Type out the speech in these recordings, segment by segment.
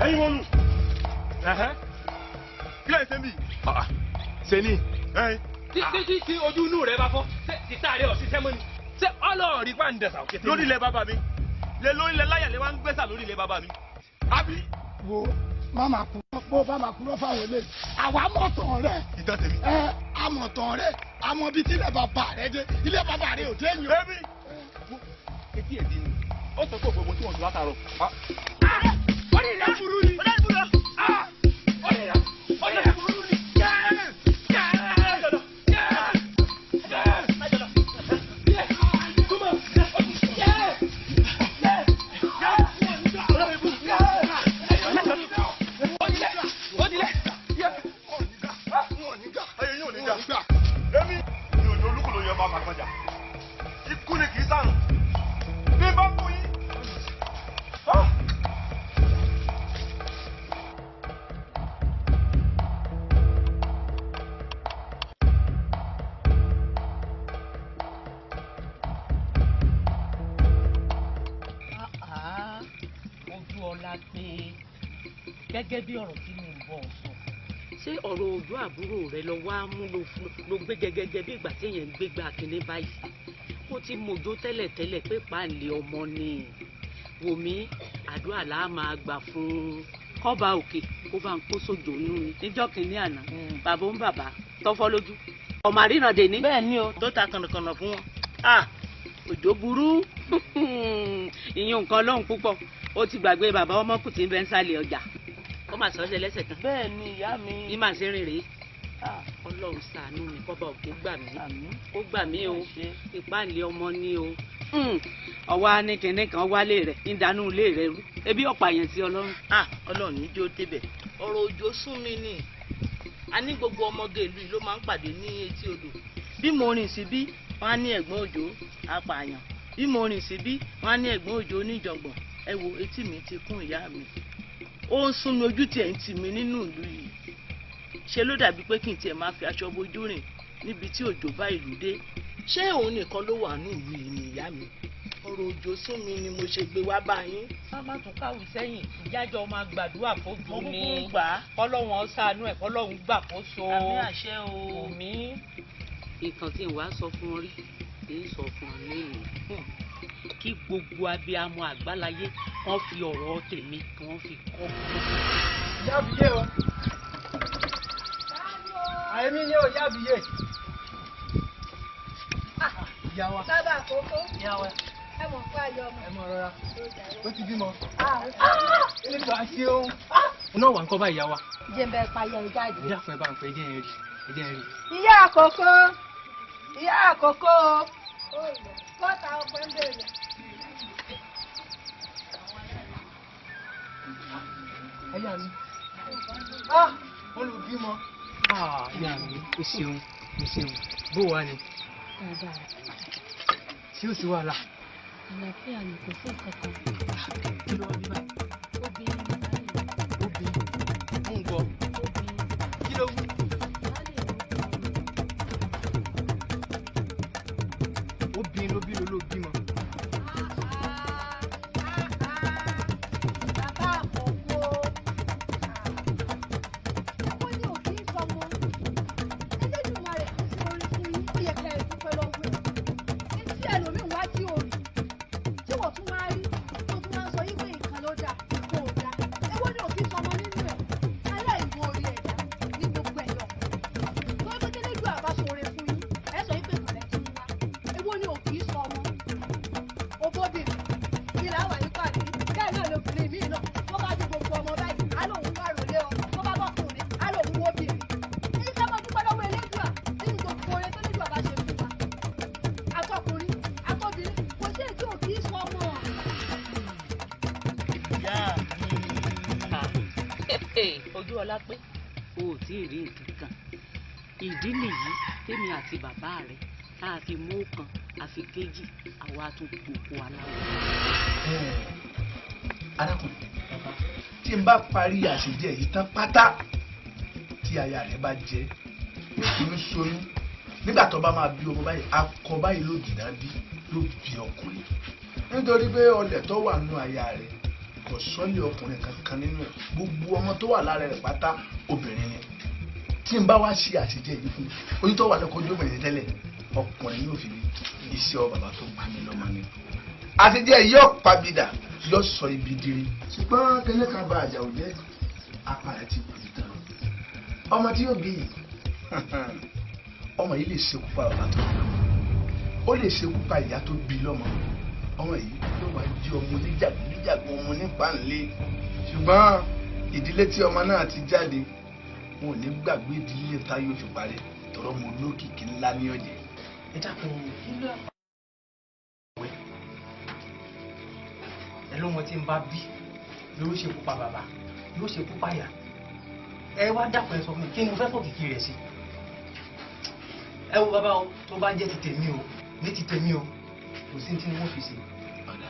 Anyone? Kílẹ̀ ṣe mí. Ṣé ni? Tí ojú inú rẹ̀ bá fọ́, ti sáré ọ̀sísẹ́ mọ́ ni. Ṣé ọlọ́ọ̀rí pa ń dẹ̀sà òkè tí? Lórí ilẹ̀ bàbá mi. Lórí ilẹ̀ láyà lè wá ń gbẹ́sà lórí ilẹ̀ bàbá mi. Àbí? Wo máma kúrọ́ bó bá máa kúrọ́ fáwọn eléyìí. Àwa mọ̀tàn rẹ̀. Ìtàn tèmi. Amọ̀tàn rẹ̀. Àmọ́ bíi tí ilẹ̀ bàbá rẹ̀ dé. Ilé bàbá rẹ̀ ò dé yín o. Èmi. Etí ẹ̀ dín ní. Ó sọ pé òpópó tí wọ́n ti látàrọ̀. Orí rẹ̀ burú ni. Orí rẹ̀ burú ni. Orí rẹ̀ burú ni. Gẹ́gẹ́ bí ọ̀rọ̀ tí mo ń bọ̀ sọ. Ṣé ọ̀rọ̀ ojú àbúrò rẹ lọ wá mú ló gbé gẹ́gẹ́ bí ìgbà tí èèyàn ń gbégbá kínní báyìí? Mo ti mọ̀jó tẹ́lẹ̀tẹ́lẹ̀ pé páàlì ọmọ ni. Wòmí àdúrà là á máa gbà fún un. Kọ́ba òkè kó bá ń kó sójò nú ni. Níjọ́ kínní àná bàbá ń bàbá tọ́fọ́ lójú. Ọmọ àríran dè ní. Bẹ́ẹ̀ ni o. Tó ta kànàkànà fún wọn. Òjò burú. Ìyẹn nǹkan lọ́hùn púpọ̀. Ó ti gbàgbé bàbá ọmọkùn tí ń bẹ ń sálẹ̀ ọjà. Ó mà sọ ṣe lẹ́sẹ̀ kan. Bẹ́ẹ̀ ni ìyá mi. Bí màá ṣe rìn rèé. Ọlọ́run ṣàánú mi kọ́ba òkè gbà mí. Ó gbà mí o. Ìpáǹlẹ̀ ọmọ ni o. Ọwọ́ ní kinní kan wálé rẹ̀ ń danú ilé rẹ̀ rú. Ebi ọ̀pá yẹn sí Ọlọ́run. Ọlọ́run ní jó débẹ̀. Ọ̀rọ̀ òjò sún mi ni. A ní gbogbo ọmọge ìlú yìí ló máa ń pàdé ní etí odò. Bí mo rìn síbí, wọ́n á ní ẹ̀gbọ́n òjò apààyàn. Bí mo rìn síbí, wọ́n á ní ẹ̀gbọ́n òjò oníjọ̀gbọ̀n. Ẹ wo etí mi ti kún ìyá mi. Ó ń sún mi ojú tiẹ̀ ń tì mí nínú ìlú yìí. Ṣé ló dàbí pé kí n tiẹ̀ máa fi aṣọ bojú rìn níbi tí òjò bá ìlú dé? Ṣé òun nìkan ló wà ní ìlú yìí ni ìyá mi? ọ̀rọ̀ òjò sún mi ni mo ṣe gbé wá báyìí. má má tún káwù sẹ́yìn ìjájọ́ máa gbàdúrà fojú ni mo kúkú gbà á. kọ́lọ́hún ṣàánú ẹ̀ kọ́lọ́hún gbàkóso. àmín àṣẹ o. mi. nǹkan tí n wá sọ fún ọ rí kì í sọ fún ọ lẹ́yìn kí gbogbo abiyamọ àgbáláyé wọ́n fi ọ̀rọ̀ tèmi kí wọ́n fi kọ́. Yábìyé o. Àyèmí ni o yábìyé. Ìyá wa. Bàbá àkókò. Ìyá wa. Ẹ mọ̀ fún ayọ̀ ọmọ. Ẹ mọ̀ rọra. Ó ti bímọ. Nígbà tí ó ń. Iná wà ń kọ́ bá ìyá wa. jẹ́ bẹ́ẹ̀ payọ̀ ìjáde. Ìyá fún ẹ bá ń pẹ́ ẹjẹ́ rí. Ẹjẹ́ rí. Ìyá àkókò. Ìyá àkókò. Bọ́tà ọkọ̀ ń bèrè. Ẹyà mi. Olùbímọ. Ìyá mi, o ṣeun, o ṣeun. Bó wà ni? Ṣé o sì wàhálà? Àlàáfíà ni kò sí ìkankan. Kí ló wá bí báyìí? Obìnrin ni báyìí. Obìnrin. Mo ń gbọ́. Kí ló wú? Obìnrin ló bí ló bímọ. Bàbá àkókò. Ó ní òkè ìsọmọ. Ẹlẹ́dùnmarè kò sí orí fún yín. Ó yẹ ká ẹ dúpẹ́ lọ́wọ́ ẹ̀. Ní tí ẹlòmíín wá tí ò rí. Tí wọ́n tún máa rí. Tó tún máa ń sọ yín pé nǹkan ló dà, kò dà. Ewé ní òkè ìsọmọ nínú ẹ̀. Aláìwo orí ẹ̀dá ní gbogbo ẹ̀yọ̀. Tó ń pété lójú àbá sóore fún yín. Ẹ sọ yín pé kò lẹ́tí ń wá. Ewé ní òkè ìsọmọ. Obóbìnrin. Ìlà wà ní pàdé. Bẹ́ẹ̀ náà lobìnrin míì náà. Wọ́n bá ju gbogbo ọmọ báyìí. Á lòun wá rọlé ọ. Wọ́n bá bọ́kùnrin. Á lòun wó bìnrin. Èyí ká máa dúpẹ́ lọ́wọ́ Elédùà nínú gbogbo oore tó Elédùà bá ṣe fún wa. Àtọkùnrin, àtọbìnrin, kò sí èyí tí ò kì í sọ ọmọ. ìyá ojú ọlá pé o ò tí ì rí nǹkan kan ìdí nìyí tèmi àti bàbá rẹ tá a fi mú kan àfi kejì àwa tún gbogbo aláwọ. arákùnrin tí n bá parí àṣejẹ yìí tán pátá tí aya rẹ bá jẹ oyún sóyún nígbà tó bá máa bí ọmọ báyìí akọ báyìí ló dìnnà bí ló bí ọkùnrin nítorí pé ọlẹ̀ tó wà nínú aya rẹ kò sọ́lé ọkùnrin kankan nínú ẹ̀ gbogbo ọmọ tó wà lára rẹ̀ pátá obìnrin ni tí n bá wá ṣe àṣejẹ yìí fún oyún tó wà lẹ́kọ̀ọ́ ojú obìnrin tẹ́lẹ̀ ọkùnrin yóò fi iṣẹ́ ọ bàbá tó pa mí lọ́mọ ni àṣejẹ yóò pabidà yóò sọ ibi diri ṣùgbọ́n kẹ́lẹ́ kan bá àjà òjẹ́ apá rẹ̀ ti kú tán ọmọ tí yóò bí yìí ọmọ yìí lè ṣekú pa bàbá tó bí lọ́mọ ó lè ṣekú pa ìyá tó bí lọ́mọ ọmọ yìí ló máa jí ọmọ oníjàgbọ́n ọmọ nípa ńlẹ̀ ṣùgbọ́n ìdílé tí ọmọ náà ti jáde wọn ò ní gbàgbé ìdílé tá yóò fi parí tọrọ ọmọ olókìkí ńlá ní ọ̀jẹ̀. Ẹ dákun ilé ọ̀wẹ́. Ẹ ló mọ tí n bá bí ló ṣe kú pa bàbá ló ṣe kú pa ìyá. Ẹ wá dákun ẹ sọ fún mi kí ni mo fẹ́ fọ́ kìkì rẹ̀ sí. Ẹ wo bàbá o tó bá jẹ́ ti tèmi o ní ti tèmi o kò sí tí wọ́n fi ṣe. ọ̀dà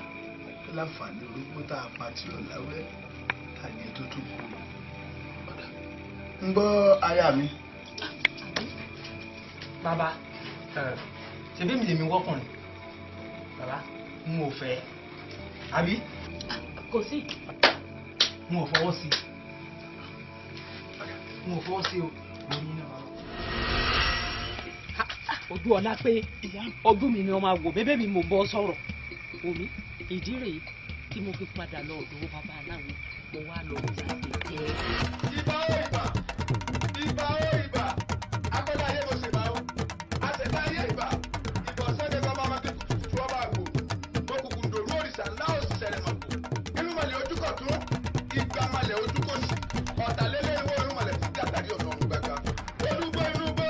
láǹfààní orógbó tá a pa tí ọ̀làwẹ́ àjẹ tó tún kú ọ̀dà ń gbọ́ aya mi. Bàbá ṣebí mi lèmi wọ́kùnrin bàbá n ò fẹ́ àbí kò sí. n ò fọwọ́ sí n ò fọwọ́ sí o lórí náà bàbá. ojú ọlá pé ọdún mi ni ọmọ àwò bébé mi mo bọ́ sọ̀rọ̀ omi ìdí rèé tí mo fi padà lọ ọ̀dọ̀ bàbá aláwo mo wá lọ sí àṣejẹ. Ìbà ó ìbà, ìbà ó ìbà, agbọ́dọ̀ ayé mo ṣèbà ó, àṣẹ̀dá ayé ìbà, ìbọ̀sẹ̀ ní bàbá máa kékeré tuntun ọba àgbò, òkùnkùn dòrú òrìṣà láò sì ṣẹlẹ̀ mọ̀ kù, inú malẹ̀ ojúkọ̀ tún, ìgbà malẹ̀ ojúkọ̀ sí, ọ̀tàlélẹ̀ ìwé inú malẹ̀ fún dàtàrí ọ̀nà ọ̀run gbàgbà, olúgbó inú bó,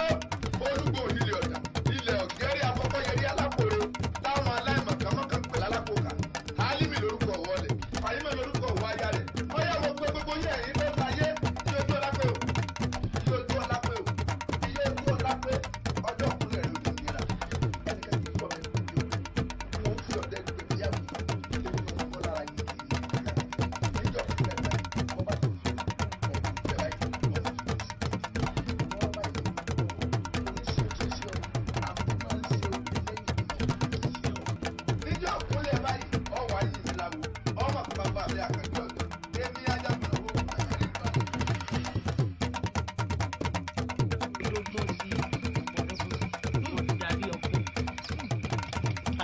olúgbó onílé ọ̀dà, ilẹ̀ ọ̀gẹ́rẹ́ afọ́fọ́ yẹrí alákòrè, táwọn aláìmọ̀kànmọ́kàn pẹ̀lú alákòókà, Álímì lórúkọ wọlé, Fàyímọ̀ lórúkọ wáyà rẹ̀, ọ̀yà mo gbé gbogbo yẹ̀ ẹ̀yìn ló láyé, tí ojú ọlá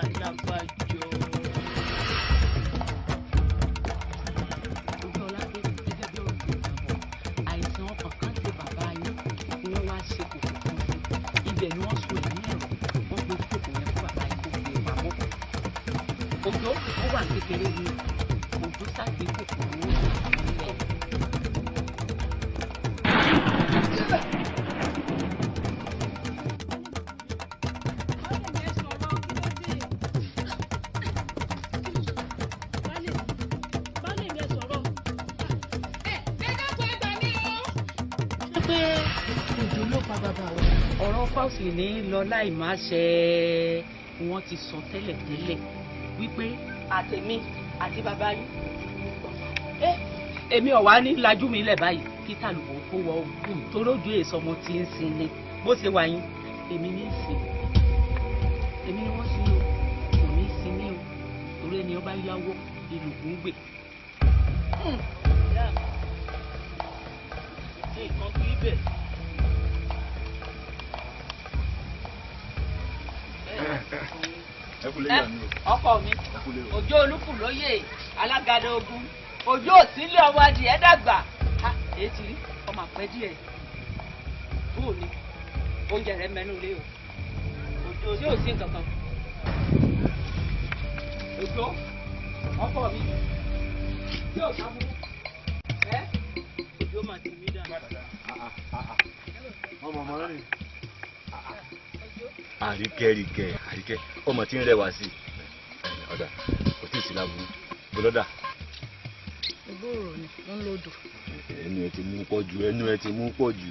alábàjọ. ojú ọlápẹ gẹ́gẹ́ bí ọ̀rọ̀ tó dàbọ̀ àìsàn ọkàn kan ṣe bàbá yín wọ́n wá ṣe kòkò kan fún ibẹ̀ ni wọ́n so ẹ̀mí ẹ̀rọ wọ́n gbé kòkò yẹn fún bàbá yín kó gbé pamọ́. òjò ó wà kékeré ni òjò ságbé kòkò owó nílẹ̀. ọ̀rọ̀ fáwọsì ní lọ láì má ṣe wọ́n ti sọ tẹ́lẹ̀tẹ́lẹ̀ wípé àtẹ̀mí àti bàbá yín èmi ọ̀wá ní lajú mi lẹ̀ báyìí kí tàlùbọ̀ kó wọ òkú torójú èso ọmọ tí ń sin ni bó ṣe wà yín èmi ní ìsìn èmi ni wọ́n sin o kò ní í sin ní o torí ẹni ọba yáwó ìlú ń gbè. nǹkan kì í bẹ̀. ọkọ mi òjò olúkù lóye alágàdá ogun òjò òsínlẹ ọmọ adìẹ dàgbà ètí rí ọmọ àpẹ díẹ̀ bóò ni oúnjẹ rẹ mẹ́nu lé o òjò tí ò sí nǹkan kan òjò ọkọ mi yóò sábú òjò mà ti mí dà. àríkẹ́ ọmọ tí ń rẹwà sí ọ̀dà kò tí ì sí láburú bọ́lọ́dà. ìgbòòrò ni wọ́n ń lòdò. ẹnu ẹ ti mú pọ̀ jù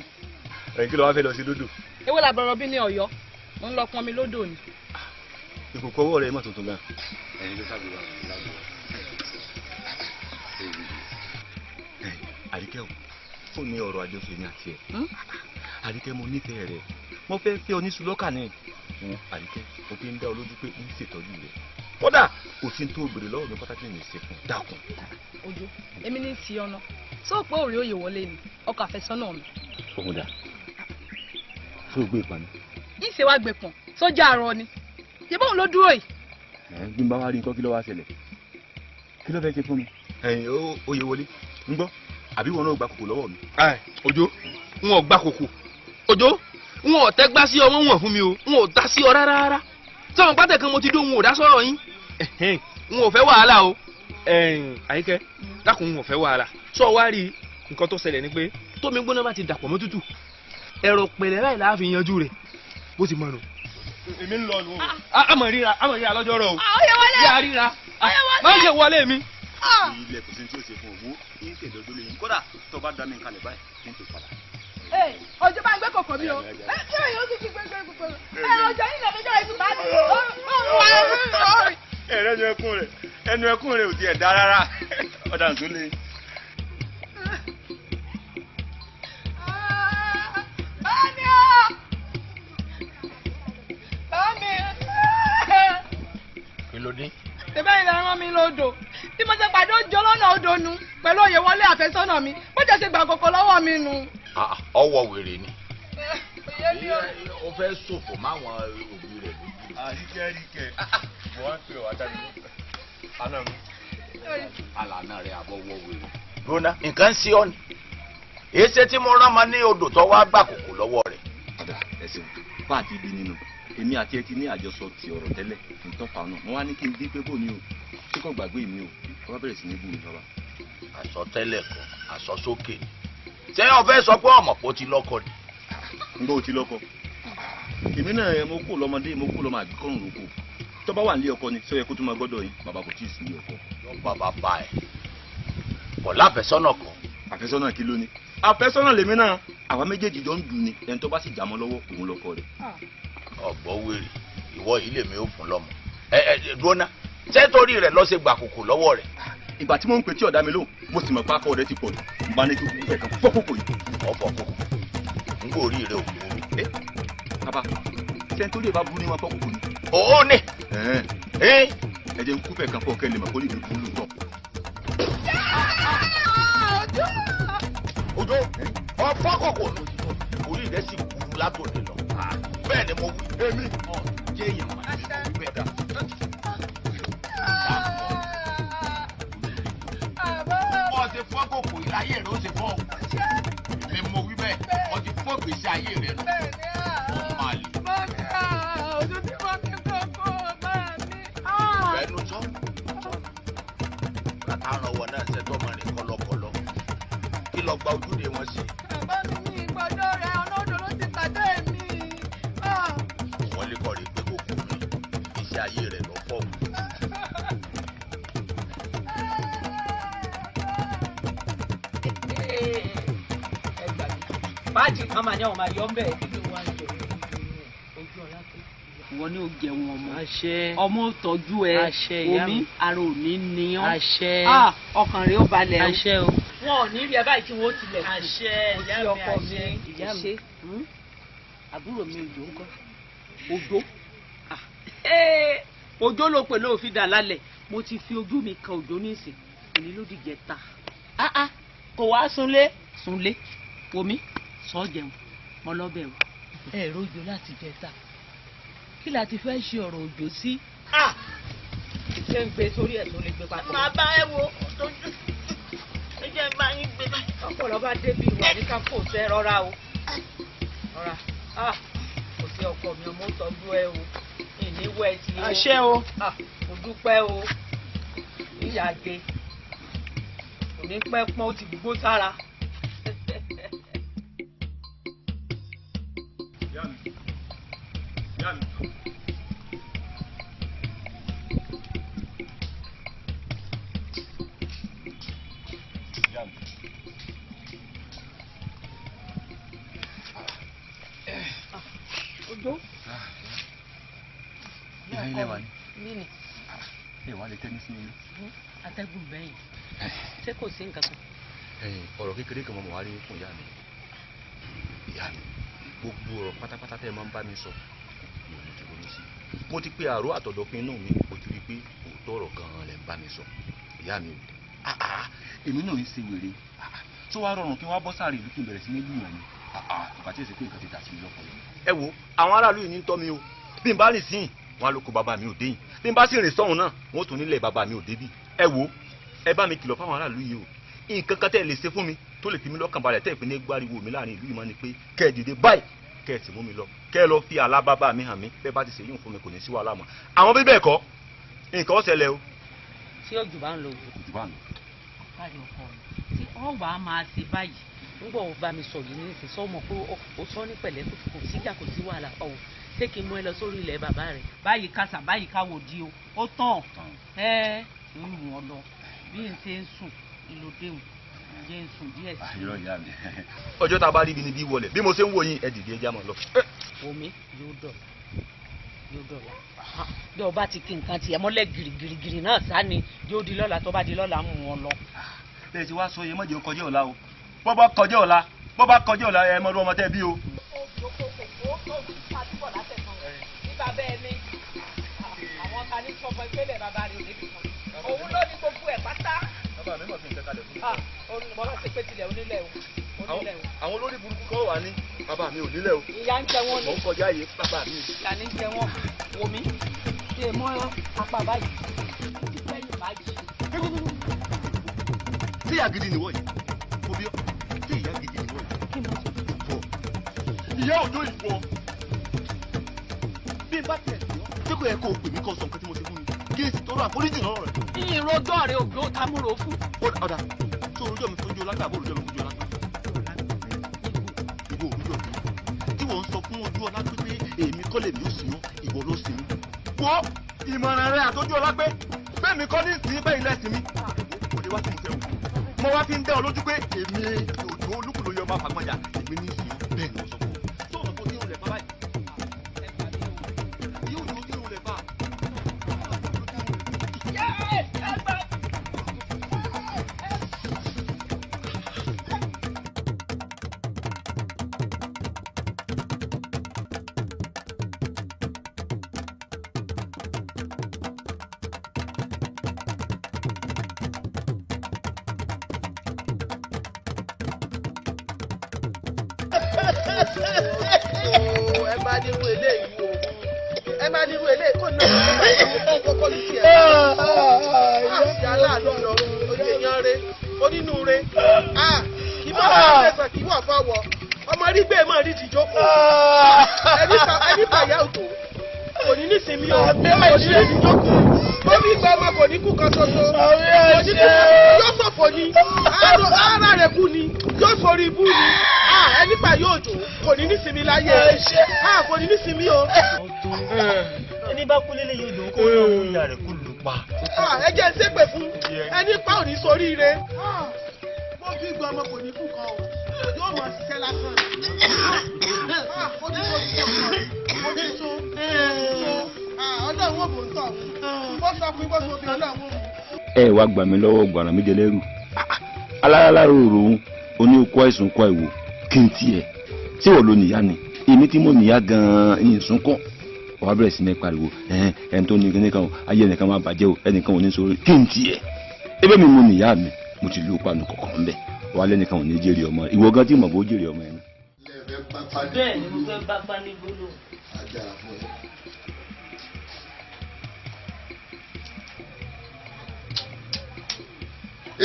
ẹ̀yin kí ló wá fẹ́ lọ sí lódò. ewé làbọ̀rọ̀ bí ní Ọ̀yọ́ mo ń lọ pọn mi lódò ni. ìkòkò ọwọ́ rẹ̀ mọ̀ tuntun gan. ẹ̀yin ló sábà wà lágbo. àríkẹ́ o fún mi ọ̀rọ̀ àjọṣe ní àti ẹ̀. àríkẹ́ mo nífẹ̀ẹ́ rẹ̀ mo fẹ́ fẹ́ oníṣu lọ́kà ní àríkẹ́ o fi ń dá olójú pé ń ṣètọ́jú rẹ̀ kódà kò sí tó gbèrè lọ́wọ́ mi pátá tí mi ṣe fún dákun. ojú èmi ní ti ọ̀nà tó pé òrì òye wọlé ni ọkọ àfẹ́sọ́nà mi. òun dà tó gbé ìpanu. ìṣe wa gbé pọ̀n sójà àrọ ni ìbọn òun ló dúró yìí. bí n bá wá rí nǹkan kí ló wá ṣẹlẹ̀ kí ló fẹ́ ṣe fún mi. oyè wọlé ń gbọ́ àbí wọn náà gba kòkò lọ́wọ́ mi. Òjó n ò gba kòkò Òjó n ò tẹ́gbá sí ọmọ wọn fún mi o n ò dá sí ọ rárá sọ̀rọ̀ pátẹ̀ kan mo ti dó n ò dá sọ̀rọ̀ yín n ò fẹ́ wàhálà o. Àyíkẹ́ dákun n ò fẹ́ wàhálà sọ wá rí nǹkan tó ṣẹlẹ̀ ni pé tómi gbóná bá ti dàpọ̀ mọ́ tútù ẹ̀rọ pẹ̀lẹ́ láì láà fi yanjú rẹ̀ bó ti mọ̀ nù. èmi ń lọ nù. àmọ̀ ríra lọ́jọ́ rọ̀ o. ọyẹ wọlé yà ríra má ṣe wọlé mi. ilẹ̀ kò sí tí ó ṣe fún òwú yín ṣèdọ́dọ́ lẹ́yìn kódà tó bá dá mi kalẹ̀ báyìí ní tó padà. ọjọ́ bá ń gbé kòkò mi o kí ló yóò ti gbé kòkò ọjọ́ yìí lẹ́nu ìjọba ìtùbá mi. ẹnu ẹkún rẹ̀ ò tiẹ̀ dá rárá ọ̀dà tó lé. kí ló dé. ṣèbẹ́ ìlà rán mi lódò tí mo ṣe pàdé oúnjẹ ọlọ́nà odò nu pẹ̀lú òye wọlé àfẹ́sọ́nà mi bó jẹ́ ṣe gbà kòkò lọ́wọ́ mi nu. ọwọ́ wèrè ni. ó fẹ́ ṣòfò máwọn òbí rẹ̀ lójú. àríkẹ́ wọ́n pè wá dájú àná mi. àlànà rẹ̀ àbọ̀wọ̀ wèrè. lónà nǹkan sí ọ ni èyí ṣe tí mo rán ma ní odò tó wá gbà kòkò lọ́wọ́ rẹ̀. ọ̀dà ẹ̀sìn fún àti ibi nínú èmi àti ẹ ti ní àjọsọ ti ọ̀rọ̀ tẹ́lẹ̀ ìtọ́fà náà mo wá ní kí n dín pé bò ní o tí kò gbàgbé mi o wọ́n bẹ̀rẹ̀ sí ní bù mí lọ́wọ́. àsọtẹ́lẹ̀ kan àsọsókè ni ṣé o fẹ́ sọ pé ọmọ pò ti lọ́kọ ni. ń gbọ́ o ti lọ́kọ èmi náà mo kú lọ́mọdé mo kú lọ́mọ àgbékọ́rùn lóko tó bá wà nílé ọkọ ni sọ yẹ kó tún máa gbọ́dọ̀ yín bàbá kò tí ì sí ilé ọkọ. bàbá bá ẹ kò láfẹ́sọ́nà kan. àfẹ́sọ́nà kí ló ní. àfẹ́sọ́nà lèmi náà àwa méjèèjì jọ ń dùn ni ẹni tó bá sì jà mọ́ lọ́wọ́ òun lọ́kọ rẹ̀. ọ̀gbọ́ wèrè ìwọ yìí lèmi ò fún lọ́mọ dúnà ṣé torí rẹ̀ lọ́ọ́ ṣe gbà kòkò lọ́wọ́ rẹ̀. ìgbà tí mo ń pe tí ọ̀dà mi lóhùn mo sì mọ̀ pé akọ rẹ̀ ti pọ̀ jù n bá ní kí n fẹ́ kan fọ́ kòkò yìí. ọ̀fọ̀ kòkò n kò rí rẹ̀ òkú. bàbá ṣé nítorí ẹ bá burú ní wọn fọ́ kòkò ni. òun ni. ẹ jẹ́ n kú fẹ́ kan fọ́ kẹ́ lè mọ̀ kó lè mi burú lóòótọ́. Òjó ọ̀fọ̀ kòkò orí rẹ̀ sì kú látòdì lọ bẹ́ẹ̀ ni mo wí. èmi jẹ́ èèyàn máa ń bẹ́ẹ̀ dá. gbèsè ayé rẹ lọ. ọmọ àlè. ojú tí wọ́n ti kókó máa ní. ìfẹ́nu sọ. bàtà àrànwọ̀ náà ṣètò ọmọ rẹ̀ kọlọkọlọ. kí lọ gba ojúde wọn sí. bàbá mi ní ìgbọ́dọ̀ rẹ̀ ọlọ́dún ló ti pàdé mi. wọ́n lè kọ́ rí pé kò kú mi iṣẹ́ ayé rẹ̀ lọ fọ́. báàjì kan máa ní àwọn máa yọ ń bẹ̀. ìwọ ni ó jẹun ọmọ ọmọ ò tọ́jú ẹ omi ara ò ní níyàn ọkàn rẹ ó balẹ̀ o wọn ò ní rí ẹ báyìí tí wọn ó tilẹ̀ kù sí ọkọ mi ìyá mi àbúrò mi òjò ńkọ́ òjò ló pè lóò fi dà lálẹ́ mo ti fi ojú mi kan òjò nísìn òní ló dìjẹ ta kò wá súnlé omi sọ jẹun mọ lọ́bẹ̀ o. ẹ̀rọ òjò láti jẹta kí la ti fẹ́ ṣe ọ̀rọ̀ òjò sí. ṣé ń gbé sórí ẹ̀ tó lè gbé papọ̀. màá bá ẹ wo tójú ẹ jẹ́ bá yín gbé báyìí. ọpọlọ bá débi ìwà ní kápò tẹ rọra o rọra kò sí ọkọ mi ọmọ tọ́jú ẹ o ìníwọ ẹ ti o. àṣẹ o. mo dúpẹ́ o ìyá gbé kò ní pẹ́ pọ́n ó ti gbó sára. Ojo. ilé wa ni. Nini. ẹ wà lè tẹ́ ní sí ilé. Atẹ́gùn bẹ́yìn. Ṣé kò sí nǹkan kan? ọ̀rọ̀ kékeré kan mọ̀ wá rí fún ìyá mi. ìyá mi gbogbo ọ̀rọ̀ pátápátá tẹ́ ẹ máa ń bá mi sọ mi ò ní ti ronú sí. mo ti pe àrò àtọ̀dọ̀pin inú mi mo ti rí i pé òótọ́ ọ̀rọ̀ gan-an lẹ̀ ń bá mi sọ. ìyá mi ò èmi náà ń ṣe wèrè tó wá rọrùn kí wọ́n á bọ́ sáré ìlú kí n bẹ̀rẹ̀ sí ní lùyàn ni ìgbà tí èsì pé nǹkan ti dà sí mi lọ́pọ̀lọpọ̀. ẹ wo àwọn aráàlú yìí ní ń tọ́ mi o bí n bá rìn sí wọn á lóko bàbá mi ò déyìn bí n bá sì rìn sọ́hun náà wọn ò tún nílẹ̀ bàbá mi ò débì. ẹ wo ẹ bá mi kìlọ̀ fáwọn aráàlú yìí o nǹkan kan tẹ́ ẹ lè ṣe fún mi tó lè fi mí lọ́kàn balẹ̀ tẹ́ ẹ fi ní gbáriwo mi láàrin ìlú yìí mọ́ ni pé kẹ́ ẹ dìde báyìí kẹ́ ẹ sì mú mi lọ kẹ́ ẹ lọ fi àlá bàbá mi hàn mí bẹ́ẹ̀ bá ti ṣe yín fún mi kò ní sí wàhálà mọ́ àwọn bí bẹ́ẹ̀ kọ́ nǹkan ó ṣẹlẹ̀ o. Tí òjò bá ń lọ òjò. òjò bá ń lọ. Káàdì ọkọ mi tí wọ́n wàá máa ṣe báyìí nígbà wo bá mi sọ yìí ní ìsìn sọ́mọ pé ó sọ ní pẹ̀lẹ́ kò síjà kò sí wàhálà ọ̀hún ṣé kí n mú ẹ lọ sórí ilẹ̀ bàbá rẹ̀. Báyìí kásà báyìí káwò di o ó tàn ń mú ọ lọ bí n ṣe ń sùn ìlòdéhùn jẹ́ ń sùn díẹ̀ sí. irọ́ ìyá mi ọjọ́ tá a bá rí ibi ni bí wọlé bí mo ṣe ń wò yín ẹ dìde ẹja mọ́ lọ. Omi yóò dọ̀la bí ọba ti kí nǹkan tiẹ̀ mọ́lẹ̀ gírígírí náà sá ni yóò di lọ́la tó bá di lọ́la mú wọn lọ. bẹ́ẹ̀ ti wá sọ yẹ mọ́jọ́ kọjá ọ̀la o bọ́ bá kọjá ọ̀la ẹ mọ́ ọmọ tẹ́ bí o. àwọn kan ní sọfọ ìpínlẹ̀ bàbá rẹ̀ ò níbi kan òun ló ní gbogbo ẹ̀ pátá. bàbá mi mọ̀ fi nǹkan kalẹ̀ fún mi. mo lọ sí pé tilẹ̀ onílẹ̀ o. àwọn olórí burúkú kọ́ wà ní bàbá mi ò nílẹ̀ o. ìyá ń jẹ wọn ni. mo ń kọjá yìí bàbá mi. ìyá ní jẹ wọn omi ṣe mọ apá báyìí lẹ́yìn báyìí. tí ìyá gidi nìwọ yìí mo bí ọ tí ìyá gidi nìwọ yìí. kí ló ṣe. ìfọ ìyá òjò ìfọ bí n bá tẹ̀ tí kò yẹ kó o pè mí kó o sọ nǹkan tí mo ṣe fún mi kí èsì tó rọ àforíjì lọ́rọ̀ rẹ̀. ìrọ̀jọ́ rẹ̀ ògbó tamúrò fún. ọ̀dà tó orújọ́ mi fojú ọlágbà àbó orújọ́ mi fojú ọlágbà. ìwọ orújọ́ mi tí wọ́n ń sọ fún ojú ọlá pé èmi kọ́ lèmi ó sì yán ìwọ ló sì mí. wọ́ ìmọ̀ràn rẹ àtọ́jú ọlá pé bẹ́ẹ̀ mi kọ́ ní ìsìn bẹ́ẹ̀ ilẹ̀ sí mi. kò lè wá sí ìṣẹ́ o mo wá fi ń dẹ́ ọ lójú pé èmi òjò olúkúlò yọ máa fagbọ́njà èmi ní ìsìn bẹ́ẹ̀ ni mo sọ fún ọ. sọ̀rọ̀ kó tí ó lẹ̀ bá báyìí. yóò yóò tí ó lẹ̀ bá. ẹ bá nírú eléyìí o ẹ bá nírú eléyìí kò náà kókó ní tiẹ̀ àti aláàánú lọ oyè yan re onínú re kí wọ́n fà fẹsẹ̀ kí wọ́n fà wọ̀ ọmọ rí gbé mọ́ náà rí ìdíjókòó ẹni fàyà òtò kò ní nísìnyí o kò ní rí ìdíjókòó bóbí ìgbà ọmọ kò ní kú kan ṣoṣo kò ní kú yóò ṣòfò ni ara rẹ̀ kú ni yóò sórí ibú ni ẹni fàyà òjò kò ní nísìnyí láyé kò ní nísìnyí o. ẹni bá kú lélẹ̀ yóò lò ó kó lọ́ọ́ mú ìyá rẹ̀ kú lù pa. ẹ jẹ́ ń ṣépè fún ẹni pa ò ní soríire bóbí ìgbà ọmọ kò ní kú kan o yóò mọ̀ ṣiṣẹ́ lásán ọlọ́run ò mọ̀ ń tọ̀ ó sọ fún bó ṣe obìnrin ọlọ́run ò mọ̀. ẹ wá gbà mí lọ́wọ́ gbàrà méje lẹ́rù aláràlárò òòrùn oní okó àìsàn kọ ìwò kí n tiẹ̀ tí wọ́n lo nìyá ni èmi tí mo nìyá gan-an ní ìsúnkọ́ wàá bẹ̀rẹ̀ sí ní pariwo ẹni tó ní kíní kan ayé ẹnìkan máa bàjẹ́ o ẹnìkan ò ní sọ kí n tiẹ̀ ebe mi mo nìyá mi mo ti lu panu kọ̀ọ̀kan bẹ́ẹ̀ wà lẹ́nìkan ò ní jèrè ọmọ ìwọ gan tí mo bó jèrè ọmọ yẹn. bẹ́ẹ̀ ni mo fẹ́ bá bá ní gbólóhùn.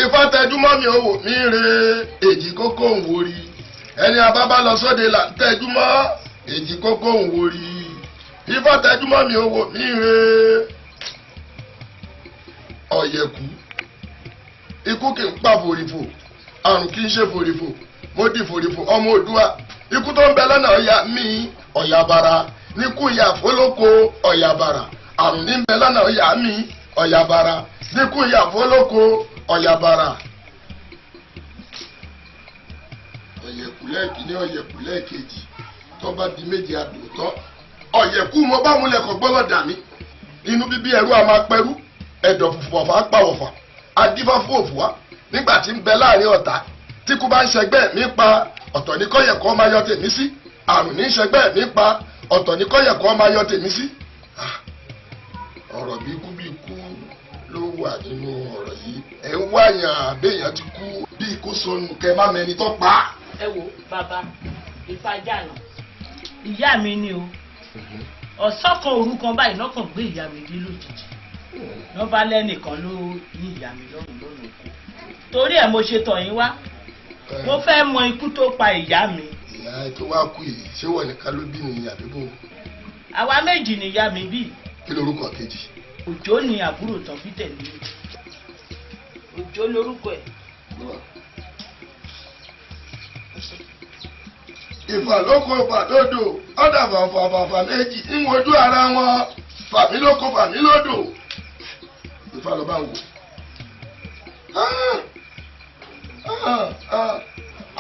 Ifá tẹjúmọ́ mi ò wò mí re èjì kókó ń wórí ẹni abábá lọ sóde là ń tẹjúmọ́ èjì kókó ń wórí Ifá tẹjúmọ́ mi ò wò mí re ọ̀yẹ̀kú ikú kì í pa fòrìfò àrùn kì í ṣe fòrìfò mo di fòrìfò ọmọ Òdùà ikú tó ń bẹ lọ́nà ọ̀yà mi ọ̀yàbàrà níkú ìyá fólókò ọ̀yàbàrà àrùn ní ń bẹ lọ́nà ọ̀yà mi ọ̀yàbàrà níkú ìyá fólókò ọ̀yàbàrà. ọ̀yẹ̀kú lẹ́ẹ̀kìíní ọ̀yẹ̀kú lẹ́ẹ̀kejì tó bá di méje àdòótọ́ ọ̀yẹ̀kú mo bá múlẹ̀ kọ́ gbọ́dọ̀ dà mí inú bíbí ẹrú a máa pẹ́rú ẹ̀dọ̀ fùfù ọ̀fà pàwọ̀fà adífá fún òfúwa nígbà tí ń bẹ láàrin ọ̀tá tí kú bá ń ṣẹgbẹ́ mi pa ọ̀tọ̀ ní kọ́yẹ̀kọ́ máa yọ tèmi sí àrùn ní ṣẹgbẹ́ mi pa ọ̀tọ̀ ní kọ́yẹ̀kọ́ máa yọ tèmi sí. ọ̀rọ̀ bí ikú ló wà nínú ọ̀rọ̀ yìí ẹ̀ ń wáyàn àbẹ̀yàn ti kú bí ikú sọnù kẹ má mẹni tó pa á. ẹ wo bàbá ìfajànà ìyá mi ni o ọ̀sán kan òru kan báyìí náà kàn gbé ìyá mi dé lójijì wọ́n bá lẹ́nìkan ló ní ìyá mi lọ́rùn lọ́rùn kù torí ẹ̀ mo ṣe tọ̀ yín wá mo fẹ́ mọ ikú tó pa ìyá mi. ìyá tó wá kú yìí ṣé wọ́n nìkan ló bí nìyí àbíbò. àwa méjì ni ìyá mi bí. kí lorúkọ kejì. Òjó ni àbúrò tán fi tẹ̀lé Òjó lórúkọ ẹ̀. ìfàlókò fàdódò ọ̀dà fàfàfàfà méjì ń wojú ara wọn fàmílókò fàmílódò ìfàlọ́ bá ń wò.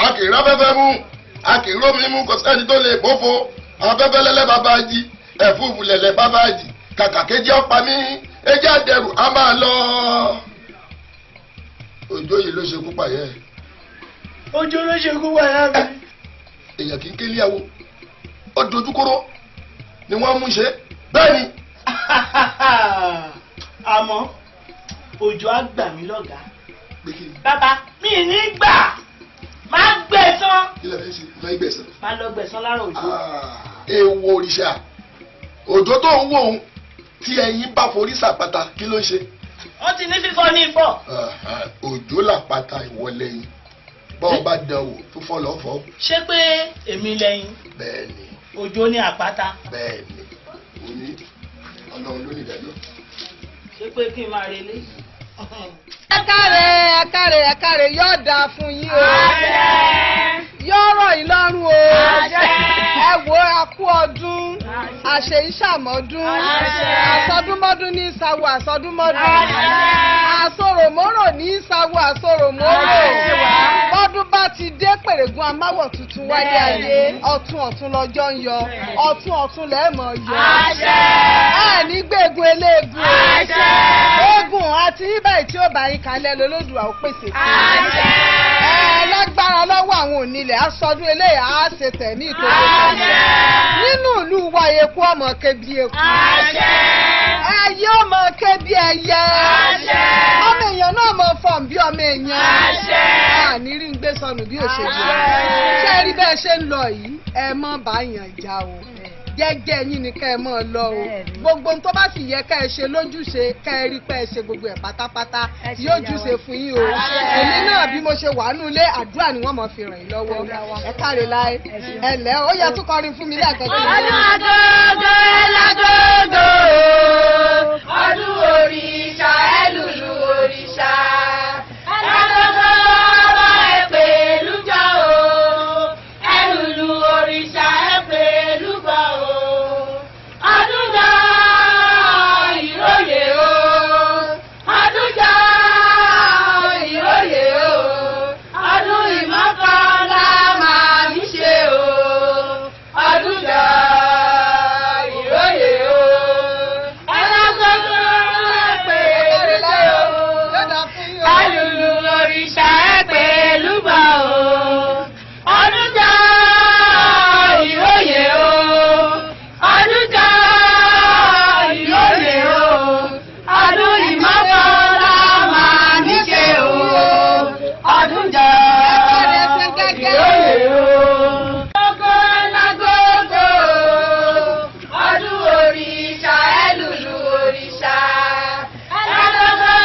a kì í ráfẹ́fẹ́ mú a kì í rómi mú kò sẹ́ni tó lè bófo afẹ́fẹ́ lẹ́lẹ́ bàbá jí ẹ̀fúùfù lẹ̀lẹ̀ bàbá jí kàkà kejì ọ̀pá mi ẹjẹ́ àdẹrù a máa lọ. Òjó yìí ló ṣe kú pààyẹ. Òjó ló ṣe kú pààyẹ mi. èèyàn kì í kélé àwo ó dojúkóró ni wọ́n mú ṣe bẹ́ẹ̀ ni. àmọ́ Òjó á gbà mí lọ́gàá. bàbá mi ní gbà máa gbẹ̀san. kí lè fẹ́ ṣe máa gbẹ̀san. máa lọ gbẹ̀san lára Òjó. èèwọ̀ òrìṣà Òjó tó ń wò ó tí ẹyin bá forí sàpàtà kí ló ń ṣe. wọ́n ti ní fífọ́ ní ifọ̀. Òjó làpàtà ìwọlẹ́yìn bọ́ọ̀ bá dán wò tó fọ́ lọ́fọ́. ṣé pé èmi lẹ́yìn. bẹ́ẹ̀ni. Òjó ní àpáta. bẹ́ẹ̀ni òní Ọlọ́run ló ní ìdájọ́. ṣé pé kí n máa relé. ẹ káre yóò dáa fún yín o. yóò rọ̀ yín lọ́rùn o. ẹ wo akú ọdún àṣẹ ìṣàmọ́dún àsọdúnmọ́dún ní ìsàwọ̀ àsọdúnmọ́dún àsoròmórò ní ìsàwọ̀ àsoròmórò bọ́dún bá ti dé pèrègùn amáwọ̀ tuntun wáyé ayé ọ̀tún lọ́jọ́ ń yọ ọ̀tún lẹ́ẹ̀mọ̀ yọ ẹ ní gbẹ̀gùn eléegun eégún àti ibà tí ó bá yín kalẹ̀ lọ́lọ́dún àwọn pèsè fún ẹ lágbára lọ́wọ́ àwọn onílẹ̀ aṣọdún eléyà á ṣe tẹ̀mí ìtòkè nínú ìlú wa eku ọmọ kẹbi eku ẹyẹ ọmọ kẹbi ẹyẹ ọmọ èèyàn náà mọ fọm bí ọmọ èèyàn àníri ń gbé sọnù bí òṣèlú ṣé rí bẹ́ẹ̀ ṣe ń lọ yìí ẹ mọ́ bá yàn já o jẹ́jẹ́ yín ni kẹ́ ẹ mọ́ ọ lọ o gbogbo ohun tó bá sì yẹ kẹ́ ẹ ṣe lójúṣe kẹ́ ẹ rí pé ẹ ṣe gbogbo ẹ̀ pátápátá yóò júṣe fún yín o èmi náà bí mo ṣe wà nù ilé àdúrà ni wọ́n mọ̀ fi ràn yín lọ́wọ́ ẹ káre láé ẹ lẹ́ ó yẹ tún kọrin fún mi lẹ́ẹ̀kan. ọdún agogo ẹlágógó ọdún òrìṣà ẹlùlù òrìṣà ẹlágógó ọba ẹ̀pẹ̀ lújọ́ o ẹlùlù òrìṣà ẹ̀pẹ̀ lúbọ̀ o ọdún jọ ìróyè o ọdún jọ ìróyè o ọdún ìmọ̀kànlá máa ní ṣe o ọdún jọ ìróyè o ẹlẹ́gbẹ̀gbẹ̀ ẹ̀pẹ̀ lújọ́ o ẹlùlù òrìṣà ẹ̀pẹ̀ lúbọ̀ o ọdún jọ ìróyè o ọdún jọ ìróyè o ọdún ìmọ̀kànlá máa ní ṣe o ọdún jọ ìróyè o. Agogo lágogo ọdún òrìṣà ẹlùlù òrìṣà ẹlẹ́gbẹ̀gbẹ̀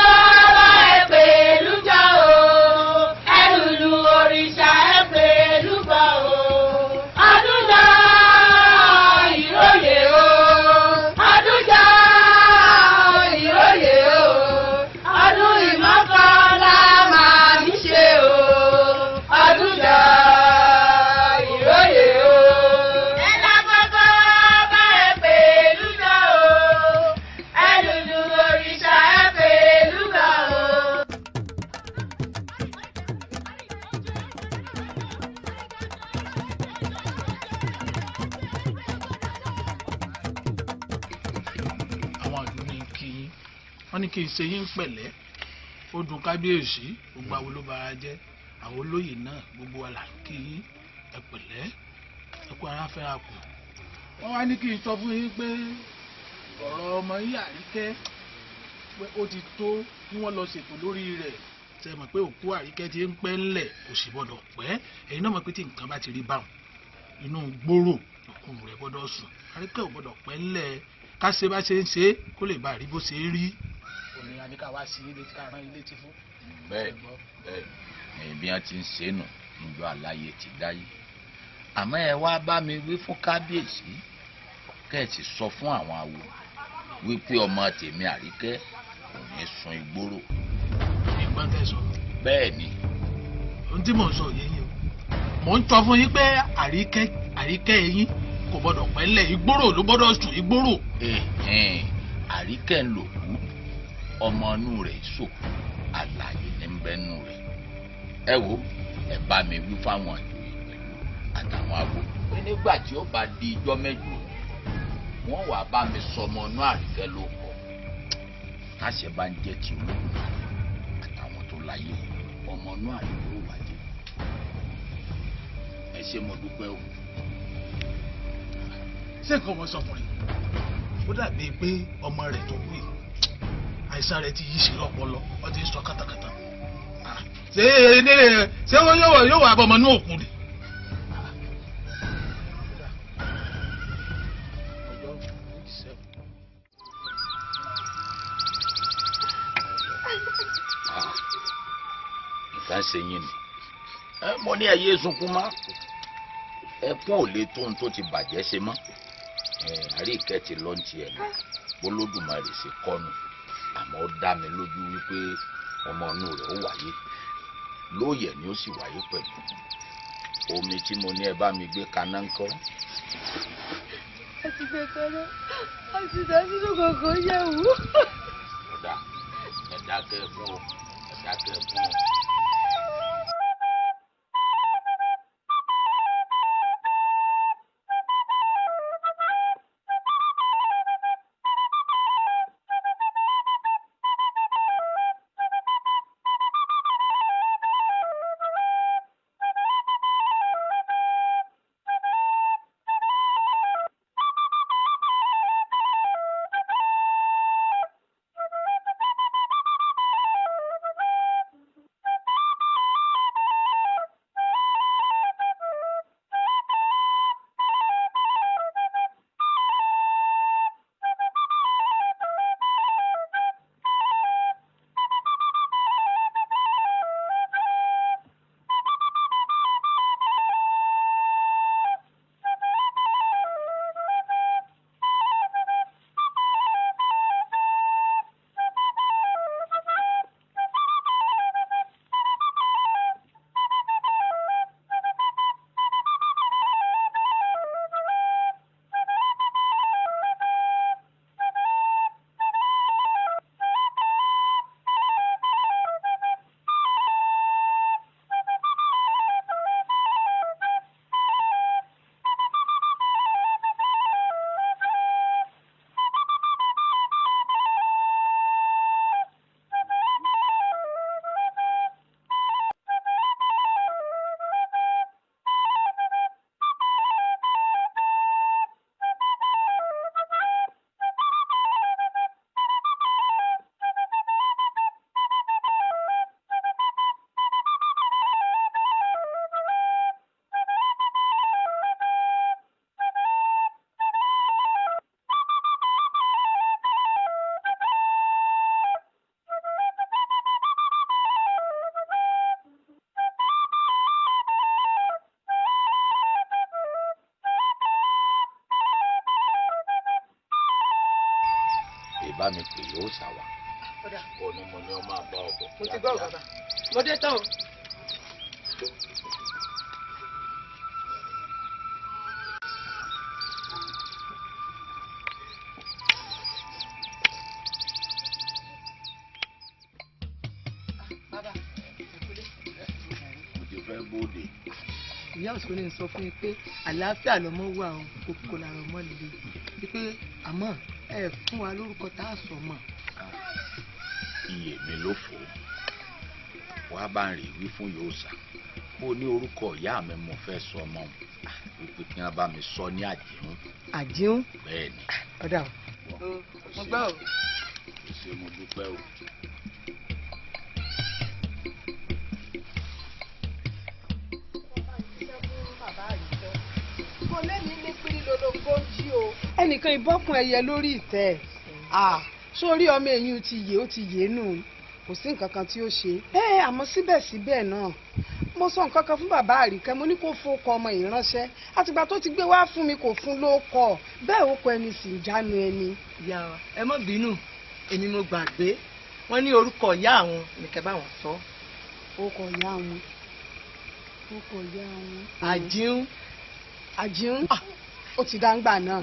ọba ẹ̀pẹ̀ lújọ́ o ẹlùlù òrìṣà ẹ̀pẹ̀ lúbọ̀ o ọdún jọ ìróyè o ọdún jọ ìróyè o ọdún ìmọ̀kànlá máa ní ṣe o ọdún jọ ìróyè o ẹlẹ́gbẹ̀gbẹ̀ ọba ẹ̀pẹ̀ lújọ́ o ẹlùlù òrìṣà ẹ̀pẹ̀ lúbọ̀ o. àwọn àdúgbò ní kí yín wọ́n ní kí n ṣe yín pẹ̀lẹ́ ó dùn kábíyèsí gbogbo àwọn ló bára jẹ́ àwọn olóyè náà gbogbo wa là ń kí yín ẹ pẹ̀lẹ́ ẹ kú ara fẹ́ra kù. wọ́n wá ní kí n sọ fún yín pé ọ̀rọ̀ ọmọ yín Àríkẹ́ pé ó ti tó kí wọ́n lọ ṣètò lórí rẹ̀ ṣe mọ̀ pé òkú Àríkẹ́ ti ń pẹ́ ńlẹ̀ kò sì gbọ́dọ̀ pẹ́ ẹ̀yin náà mọ̀ pé tí nǹkan bá ti rí báwọn inú gbòòrò òkú rẹ̀ gbọ́dọ̀ sùn Àríkẹ́ ò gbọ́dọ̀ pẹ́ ńlẹ̀ ká ṣe bá ṣe ń ṣe kó lè bá rí bó ṣe rí. òní àníkà wá sí ilé tí ká rán ilé tí fún. bẹ́ẹ̀ bẹ́ẹ̀ bí wọ́n ti ń ṣe nù níjọ́ aláyé ti dáyé àmọ́ ẹ wá bá mi wí fún kábíyèsí kẹ́ ẹ sì sọ fún àwọn awo wípé ọmọ tèmi Àríkẹ́ kò ní sun ìgboro. ìgbọ́n tẹ̀ sọ. bẹ́ẹ̀ ni. ohun tí mò ń sọ yé yín o mò ń tọ́ fún yín pé Àríkẹ́ yín kò gbọ́dọ̀ pẹ́ ńlẹ̀ ìgboro ló gbọ́dọ̀ sùn ìgboro. Àríkẹ́ ń lò kú ọmọ inú rẹ̀ sòkú àlàyé ní bẹ́nu rẹ̀ ẹ wo ẹ bá mi wí fáwọn ìjòyè pẹ̀lú àtàwọn awo pé nígbà tí ó bá di ijọ́ mẹ́jọ wọ́n wàá bá mi sọmọ inú Àríkẹ́ ló kọ́ táṣẹ bá ń jẹ́ ti Olódùmarè àtàwọn tó láyé ọmọ inú Àríkẹ́ ó wájẹ́ ẹ ṣé mo dúpẹ́ o. ṣé nǹkan ọmọ sọkùnrin ó dàbí pé ọmọ rẹ̀ tó kú yìí àìsàn rẹ̀ ti yí sí lọ́pọlọ ó ti sọ kátàkátà ṣé wọn yóò wà bọmọ ní òkú ni. nǹkan ṣe yín ni mo ní ẹyẹ sunkún má ẹkún ò lè tó ohun tó ti bàjẹ́ ṣe mọ́ Àríkẹ́ ti lọ́n ti ẹ̀ lọ bólódùmarè ṣe kọ́nu àmọ́ ó dá mi lójú wípé ọmọ inú rẹ̀ ó wáyé lóòyẹ̀ ni ó sì wáyé pẹ̀lú omi tí mo ní ẹ bá mi gbé kaná ńkọ́. ẹ ti gbé kaná a ti dá sínú kòkó yẹ̀wò. ọ̀dà ẹ dákẹ́ fún ọ ẹ dákẹ́ fún ọ. bá mi pè yóò ṣàwà. òní mo ní ọmọ àbá ọ̀bọ̀. mo ti gbọ́ bàbá mo dé tán o. Bóde. Ìyá òṣèré ní sọ fún yín pé àlàáfíà lọmọ wà ó kókó lára ọmọ líle wípé àmọ́ ẹ fún wa lórúkọ tá a sọ mọ́. Iye mi ló fò ó wàá bá ń rí wí fún yòòsà mo ní orúkọ ìyá mi mo fẹ́ sọ ọmọ wípé kí wọ́n bá mi sọ ní àjíhún. Àjíhún. bẹ́ẹ̀ ni. ọ̀dà mo gbọ́ o. ṣé mo dúpẹ́ o. ẹnìkan ìbọ́kùn ẹyẹ lórí ìtẹ́ sórí ọmọ ẹ̀yìn ti yé ó ti yé nù kò sí nǹkan kan tí ó ṣe àmọ́ síbẹ̀síbẹ̀ náà mo sọ nǹkan kan fún bàbá Àríkẹ́ mo ní kó fọkọ ọmọ yìí ránṣẹ́ àtìgbà tó ti gbé wá fún mi kò fún lóko bẹ́ẹ̀ ó kọ ẹni sì ń jánu ẹni. ìyá wa ẹ má bínú èmi mo gbàgbé wọn ní orúkọ ìyá àwọn nìkẹ́ bá wọn sọ. orúkọ ìyá àwọn orúkọ ìyá àwọn. Àjíhún. Àjíhún ó ti dáńgbà náà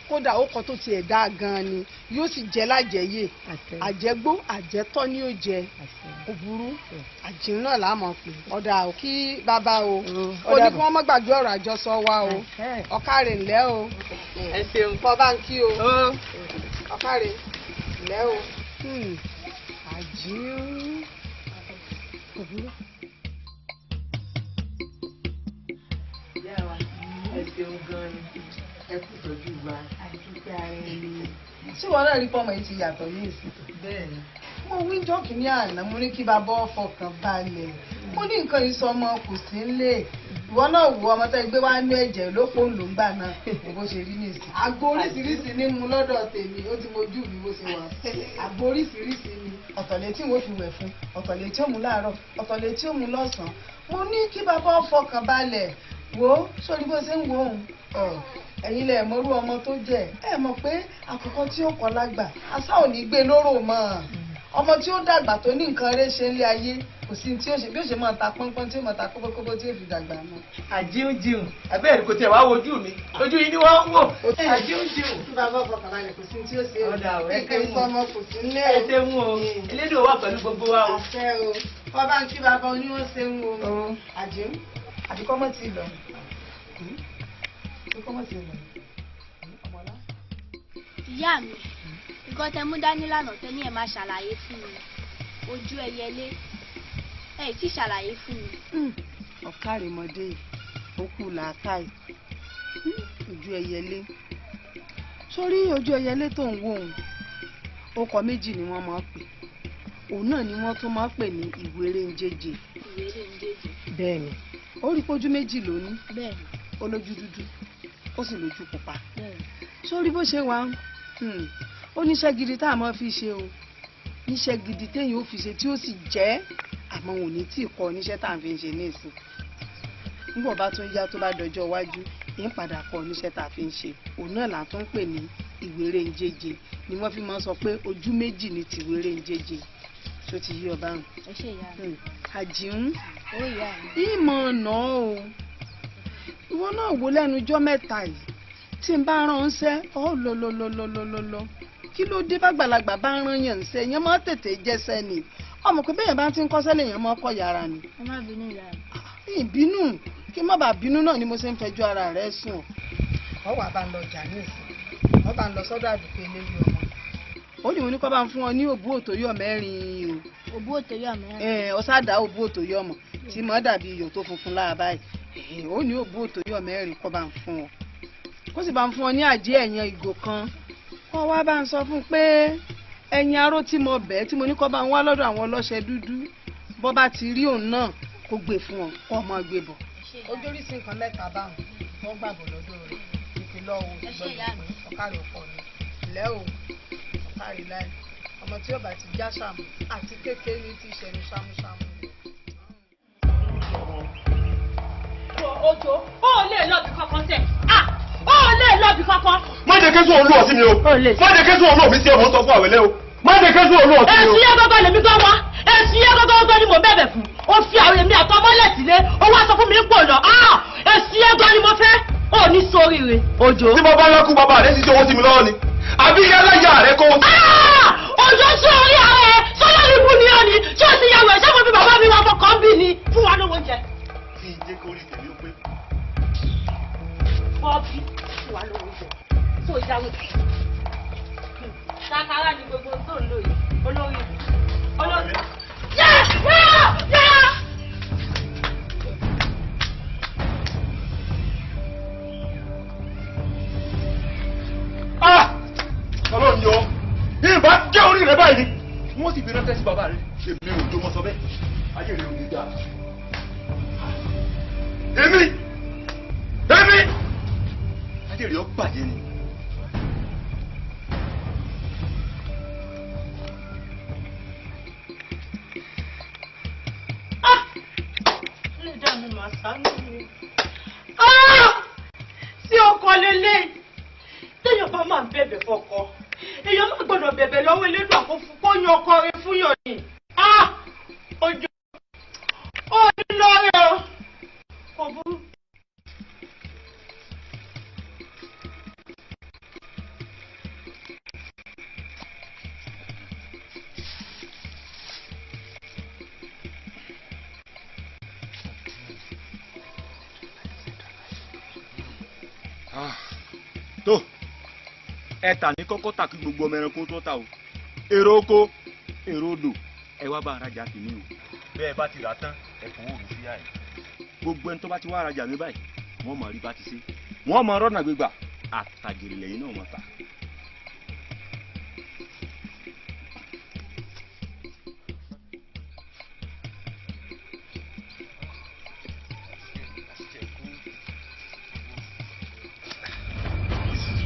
kódà ó kọ tó tiẹ̀ dá gan-an ni yóò sì jẹ́ lájẹyè àjẹgbó àjẹtọ́ ni yóò jẹ kò burú Àjíhún náà là á mọ̀ pé ọ̀dà ò kí bàbá o ó ní kí wọ́n má gbàgbé ọ̀rọ̀ àjọsọ wa o ọ̀kàrẹ̀ ńlẹ́ o ẹ ṣeun fọ́ bá ń kí o ọ̀kàrẹ̀ ńlẹ́ o Àjíhún kò burú. ẹ ṣeun gan-an ni ẹ kú tọ́jú wa àdúgbò ara ẹni. ṣé wọn náà rí pọ́nmọ́ yìí ti yàtọ̀ ní ìsìn. bẹ́ẹ̀ni. mo wí jọ́ọ̀kì ní àná mo ní kí bàbá ọ̀fọ̀kàn balẹ̀ mo ní nǹkan ìsọmọ kò sí nílé ìwọ náà wò ọmọ tó gbé wá ní ẹ̀jẹ̀ lóko ń lò ń gbà náà bó ṣe rí ní ìsìn. àgbo oríṣiríṣi ní mu lọ́dọ̀ tèmi ó ti mojú mi bó ṣe wà. àgbo oríṣiríṣi ni ọ̀tọ̀lẹ̀ tí wọ́n fi wẹ̀ fún ọ̀tọ̀lẹ̀ tí ó mu láàárọ̀ ọ̀tọ̀lẹ̀ tí ó mu lọ́sàn-án mo ní kí bàbá ọ̀fọ̀kàn balẹ̀ wo sórí bó ṣe ń wo òun ẹ̀yin lẹ mọ̀rú ọmọ tó jẹ́ ẹ mọ̀ pé àkọ́kọ́ tí ó kọ́ lágbà àṣà ò ní gbé lóró mọ́ ọmọ tí ó dàgbà tó ní nǹkan rẹ̀ ṣe nílé ayé kò sí tí ó ṣe bí ó ṣe máa ta pọ́npọ́n tí ó máa ta kókókókó tí ó fi dàgbà mọ́. Àjíhún abẹ́rẹ́ kò tiẹ̀ wá wojú mi ojú yìí ni wọ́n ń wò. Àjíhún tí bàbá ọkọ̀ balẹ̀ kò sí tí ó ṣe ẹ̀kẹ́ ìsọmọ kò sí nílé o. ẹ ṣe mú o elédò wà pẹ̀lú gbogbo wa o. àṣẹ o ọba ń kí bàbá oníwọ̀n ṣe ń wo Àjíhún àbíkọ́ mọ́ ti lọ. ìyá mi nǹkan tẹ mú dání lánàá tẹ ní ẹ máa ṣàlàyé fún mi ojú ẹyẹlé ẹ tí ṣàlàyé fún mi. ọ̀kàrèmọdé òkú làákàyè ojú ẹyẹlé sórí ojú ẹyẹlé tó ń wò ó ọkọ̀ méjì ni wọ́n máa pè òun náà ni wọ́n tún máa pè ní ìwéré ń jẹjẹ. ìwéré ń jẹjẹ. bẹ́ẹ̀ni ó rí pójú méjì lónìí. bẹ́ẹ̀ni ó lójú dúdú ó sì lójú pupa. bẹ́ẹ̀ni sórí bó ṣe wà ó níṣẹ́ gidi tá a máa fi ṣe o níṣẹ́ gidi téèyàn ó fi ṣe tí ó sì jẹ́ àmọ́ òun ní tí ì kọ́ níṣẹ́ tá à ń fi ṣe nísìn nígbà bá tún yá tó bá dọjọ́ iwájú yín padà kọ́ níṣẹ́ tá a fi ń ṣe òun náà là tún pè ní ìwéré ń jẹjẹ ni wọ́n fi máa sọ pé ojú méjì ní ti ìwéré ń jẹjẹ tó ti yí ọba hàn. ẹ ṣe ìyá mi. Àjíhún ó ìyá mi. ìmọ̀ ọ̀nà o ìwọ náà wò lẹ́nu ọjọ́ mẹ́ta yìí tí n bá ránṣẹ́ ọ́ lọ́lọ́lọ́lọ́lọ́lọ́ kí ló dé bàgbàlagbà bá rán yàn ṣe yẹn máa tètè jẹsẹ ni ọmọ pé bẹ́ẹ̀ bá ti ń kọ́sẹ́ lèèyàn máa kọ́ yàrá ni. ẹ má bínú ìyá mi. ìbínú kí má bàa bínú náà ni mo ṣe ń fẹjọ́ ara rẹ̀ sùn ọ. ọ wà bá ń lọ jà ní ìsìn ọ bá ń lọ sọ́dọ̀ àdúgbò eléyìí ọmọ. ó ní mo ní kó bá ń fún ọ ní òbú òtòyọ mẹ́rin o. òbú òtòyọ mẹ́rin. ọ̀sádà òbú òtòyọ mọ̀ tí mo dàbí iyọ̀ tó funfun lára báyìí ó ní òbú òtòyọ mẹ́rin kó bá ń fún ọ kó sì bá ń fún ọ ní àjẹ́ ẹ̀yàn ìgò kan kó wá bá ń sọ fún pé ẹ̀yìn aró tí mo bẹ̀ tí mo ní kó bá ń wá lọ́dọ̀ àwọn ọlọ́ṣẹ dúdú bó bá ti rí òun náà kó gbé fún ọ kó ọmọ gbé bọ̀. ojórísí nǹkan mẹ́ta báwọn wọ́n gbàgbọ́ lọ́dọ̀ rẹ̀ ìpínlẹ̀ ọ̀hún ìgbọ́dọ̀ ọ̀kárì ọ̀pọ̀ ni ilẹ̀ o ọ̀kárì láì ọmọ tí yóò bá ti já sàmù àti kékeré ní ti ṣẹ̀nu sámúsámú. Òjò ó lè lọ bí kankan tẹ̀ ó lè lọ́ọ̀bì kankan. má jẹ́ kẹ́sùn olú ọ̀sí mi o má jẹ́ kẹ́sùn olú mi sí ọmọ sọ fún àwẹ̀lẹ́ o má jẹ́ kẹ́sùn olú ọ̀sí mi o. èsì yẹn gọ́gọ́ lèmi gan wa èsì yẹn gọ́gọ́ ni mo bẹ̀bẹ̀ fún o fi àwọn èmi àtọmọ́lẹ̀ sílé o wá sọ fún mi pò lọ èsì yẹn gan ni mo fẹ́ ò ní sóríire Òjó. tí mo bá lọ́kù bàbá rẹ ti ṣe owó sí mi lọ́wọ́ ni àbí yálàyà rẹ kó. Òjó sórí ààrẹ sọlá ní ibú ni ó ní tí ó ti yàwó ẹ̀ sẹ́kọ̀ọ́ bí bàbá mi wà fọkàn bí ni fún wa lówó jẹ. kí n jẹ́ kó rí tèmi ó pé. Bọ́ọ̀bì fún wa lówó jẹ tó ìdáwó jẹ. Ṣàkárà ni gbogbo tó ń lò yìí olórí olórí. Ọlọ́run yọ ìbá jẹ́ orí rẹ báyìí ni wọ́n sì fi rántẹ́ sí bàbá rẹ èmi ò jó mọ́ sọ bẹ́ẹ̀ ayé rẹ ò ní dáa. èmi ayé rẹ ó bàjẹ́ ni. Lè dá mi màá sánú mi. Sí ọkọ lélẹ́yìí. Téèyàn bá máa bẹ̀bẹ̀ fọkọ èèyàn má gbọ́dọ̀ bẹ̀bẹ̀ lọ́wọ́ elédùn àkófù kó yan ọkọ rẹ fún yàn ni. Òjò ó ní lọ́rẹ́ o kò burú. tó ẹ̀ta ní kọ́kọ́ tà kí gbogbo ọmọ ẹranko tó ta o èrò oko èrò odò ẹ wá bá arajà tèmi o. bẹ́ẹ̀ bá ti rà tán ẹ fowó mi sí àyè. gbogbo ẹni tó bá ti wá arajà mi báyìí wọ́n mọ̀ rí bá ti ṣe wọ́n mọ̀ rọ́nà gbégbà àtàjèrè lẹ́yìn náà mọ̀ ta.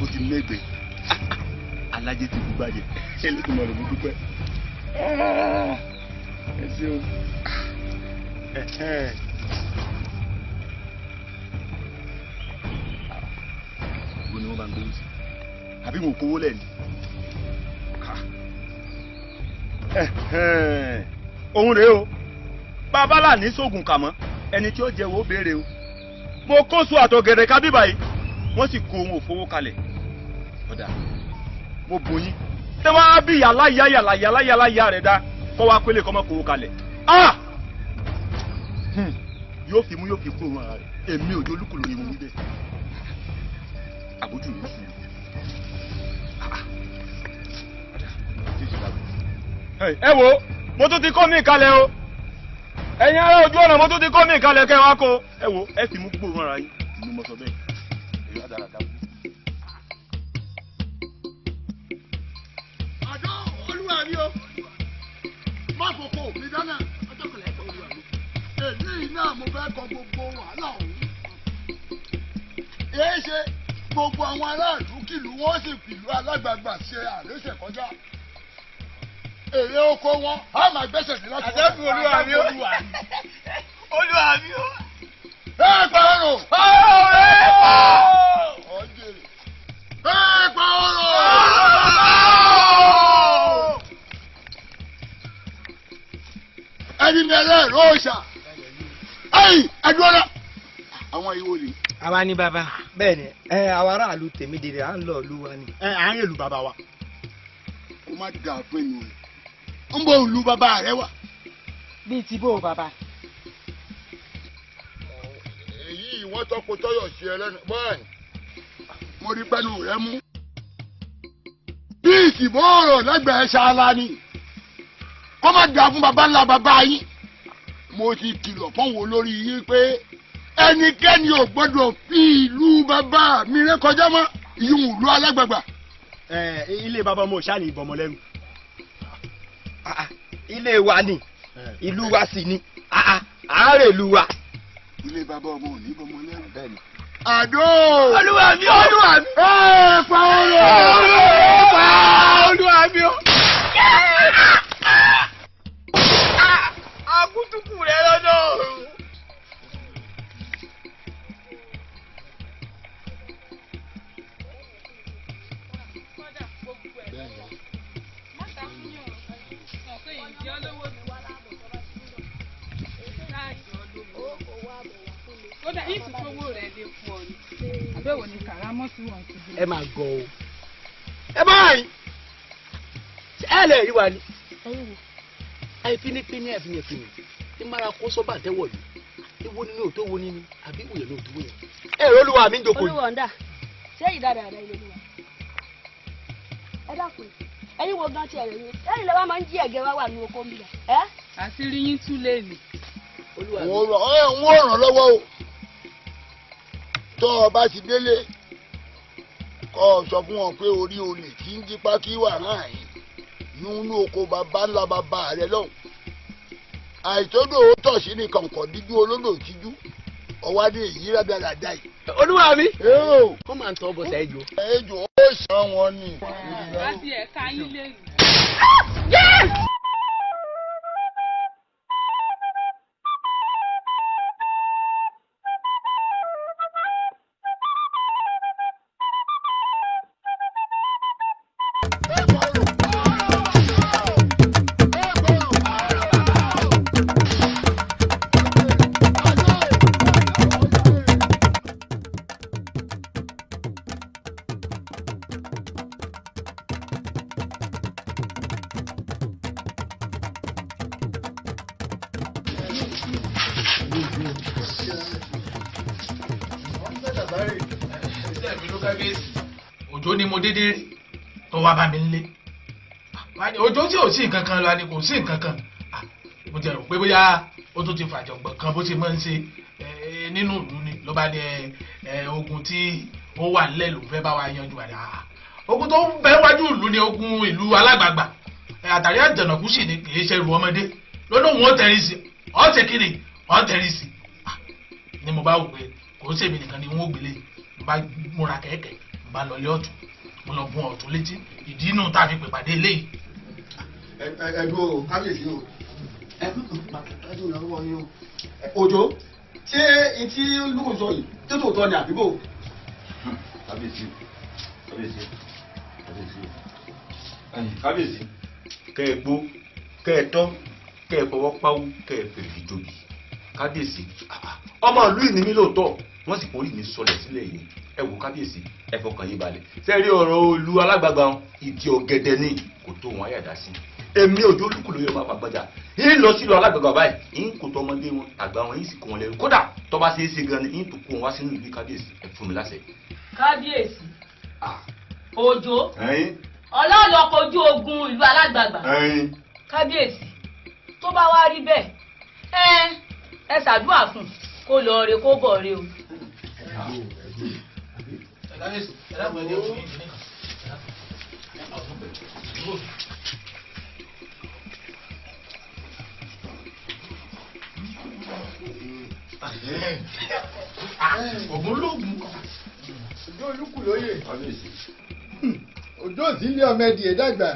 ó ti mẹ́gbẹ́ alájẹ ti kú bàjẹ́ ṣé ló ti mọ̀ lóbi dúpẹ́ ẹ ṣe o. wo ni wọ́n bá ń gbé sí àbí mo kówó lẹ́nu. òun rèé o bàbá là ní sóògùn kàmọ́ ẹni tí ó jẹ́ wo béèrè o mo kó sùn àtọ̀gẹ̀dẹ̀ ká bíbà yìí wọ́n sì kó ohun òfowó kalẹ̀ ọ̀dà mo bòyín ṣé wàá bí yàláyà rẹ̀ dá kọ́ wá pélé kọ́ mọ́ kówó kalẹ̀ yóò fi mú yóò fi kó ohun ara rẹ̀ èmi ò jólúkù lórí mo wí bẹ́ẹ̀ àbójú mi sùn. ẹ wo mo tún ti kọ́ mí kalẹ̀ o ẹ̀yin ará ojú ọ̀nà mo tún ti kọ́ mí kalẹ̀ kẹ́ wá kó ẹ wo ẹ fi mú gbóòórùn ara yín ni mo sọ bẹ́ẹ̀ èyí á dára dáa. àjọ olúwa mi o má fòkò mi dáná ọjọ́ kọlẹ̀ ẹ̀kọ́ olúwa mi èyí náà mo fẹ́ kọ gbogbo wàhálà ọ̀hún. èé ṣe gbogbo àwọn aráàlú kìlú wọn sì fìlú alágbàgbà ṣe àréṣẹ kọjá èrè oko wọn a máa gbẹ́sẹ̀ sí láti wọ́n. àjẹ́kù olúwa mi o olúwa mi o. ẹ pààrọ̀. ẹ pààrọ̀. ọ̀jẹ̀rẹ̀. ẹ pààrọ̀. ẹni mẹ́rẹ̀ rọ́ọ̀ṣà. ẹ̀yìn ẹ̀dúrà. àwọn ìwò ni. àwa ni bàbá bẹ́ẹ̀ ni àwọn aráàlú tèmídìrí à ń lọ ìlú wa ni. à ń yèlú bàbá wa. kó má dà fún ẹnu rẹ ń bọ ìlú bàbá rẹ wà. bíi ti bó bàbá. èyí wọ́n tọ́kọ tọ́yọ̀ sí ẹ lẹ́nu bọ́ọ̀nì mo rí pẹ́nu rẹ mú. bí ìsìnbó ọ̀rọ̀ lẹ́gbẹ̀ẹ́ ṣáálá ni kó má dà fún bàbá ńlá bàbá yín. mo ti kìlọ̀ fún wọn lórí yín pé ẹnikẹ́ni ò gbọ́dọ̀ fi ìlú bàbá mi ré kọjá mọ́ ìyún ìlú alágbàgbà. ilé bàbá mo ṣáà ní ìbọmọ lẹ́rù. ilé wa ni ìlú wa sì ni àárẹ̀ ìlú wa. ilé bàbá ọmọ ò ní bọmọ lẹ́rù. bẹ́ẹ̀ni. àdó. olúwa mi olúwa mi. ẹ pa olúwa mi o. akutuku rẹ lọ́dọ̀. ní ìtúkọ́wọ́ rẹ̀ lè fún ọ ni. àbẹ̀wò ni kàrámọ́ sí wọn ti bí. ẹ máa gọ o ẹ máa rìn ẹ lè rí wa ni ẹ fínífíní ẹ fínífíní ní mara kó sọ́bà tẹ́wọ̀ yìí ìwo nínú òtó wo nínú àbí ìwòye ní òtó wo yẹn ẹ rẹ olúwa mi ń jókòó yìí. olúwa ń dà ṣé ìdára rẹ ilé olúwa ẹ dákun ẹ̀yin wo gan tiẹ̀ rẹ̀ yín ẹ̀yin lè wá máa ń jí ẹ̀gẹ́ wá wà ní oko mi ẹ̀. àṣírí yín tú lé nì. wọ́n ràn lọ́wọ́ o tó o bá ti délé kọ́ ọ sọ fún wọn pé orí olè tí ń jípá kí wà náà yìí nínú oko bàbá ńlá bàbá rẹ lọ́hùn àìtódò ó tọ̀ sí ní kọ̀ǹkọ̀ díjú olódò tíjú ọwádé èyí rádaràdá yìí. olúwa mi wọ́n máa ń tọ́ bọ̀ sẹ́jọ. ẹjọ́ ó sàn wọn ni. láti ẹ̀ka yín lé nì. òjò ni mo dédé rí tó wá bá mi ń lé òjò tí ò sí nǹkan kan lọ ni kò sí nǹkan kan mo jẹ rò pé bóyá ó tún ti fàjọgbọ̀n kan bó ti máa ń ṣe nínú ìlú ni ló bá dé ogun tí ó wà nílẹ̀ ló fẹ́ bá wa yanjú àdá ogun tó ń bẹ wájú ìlú ni ogun ìlú alágbàgbà àtàrí àjànàkú sì ni kì í ṣe ìlú ọmọdé lọ́dún wọn tẹ̀rí sí ọ̀tẹ̀ kiri ọ̀tẹ̀rí sí ni mo bá wò pé kò ń ṣèmi nìkan ni wọ́n gbélé mo bá múra kẹ̀kẹ́ mo bá lọlé ọ̀tún mo lọ gun ọ̀tún létí ìdí inú tá a fi pè pàdé eléyìí. ẹ̀dùn o kábíyèsí o ẹ̀dùn náà wọ̀ ni o òjò ṣé etí lóko sọ yìí tó tó tọ́ ni àbíbò. kábíyèsí kábíyèsí kẹ́ ẹ gbó kẹ́ ẹ tọ́ kẹ́ ẹ fọwọ́ páwó kẹ́ ẹ fèrè ìjòyè kábíyèsí ọmọ ìlú ìní mi lóòótọ́ wọ́n sì forí mi sọlẹ̀ sílẹ̀ yìí ẹ wò kábíyèsí ẹ fọkàn yín balẹ̀ sẹ́rí ọ̀rọ̀ olú alágbàgbà ìdí ọ̀gẹ̀dẹ̀ ní kò tó wọn àyàdá sí èmi òjò olúkúlù yóò máa fàgbọ́jà yín lọ sílùú alágbàgbà báyìí yín kò tọ́ ọmọdé wọn àgbà wọn yín sì kó wọn lẹ́rú kódà tó bá ṣe é ṣe gan ni yín tó kó wọn wá sínú ìlú kábíyèsí ẹ fún mi láṣẹ. kábíyèsí òjò ọlọ́ọ̀lọ́ kojú ogun ìlú alágbàgbà kábíyèsí tó bá wá rí bẹ́ẹ̀ ẹ ṣàdúrà fún kó lọ re kó bọ̀ re o. ògùn lóògùn òjò olúkù lóye òjò tí ń lé ọmọ ẹdìyẹ dàgbà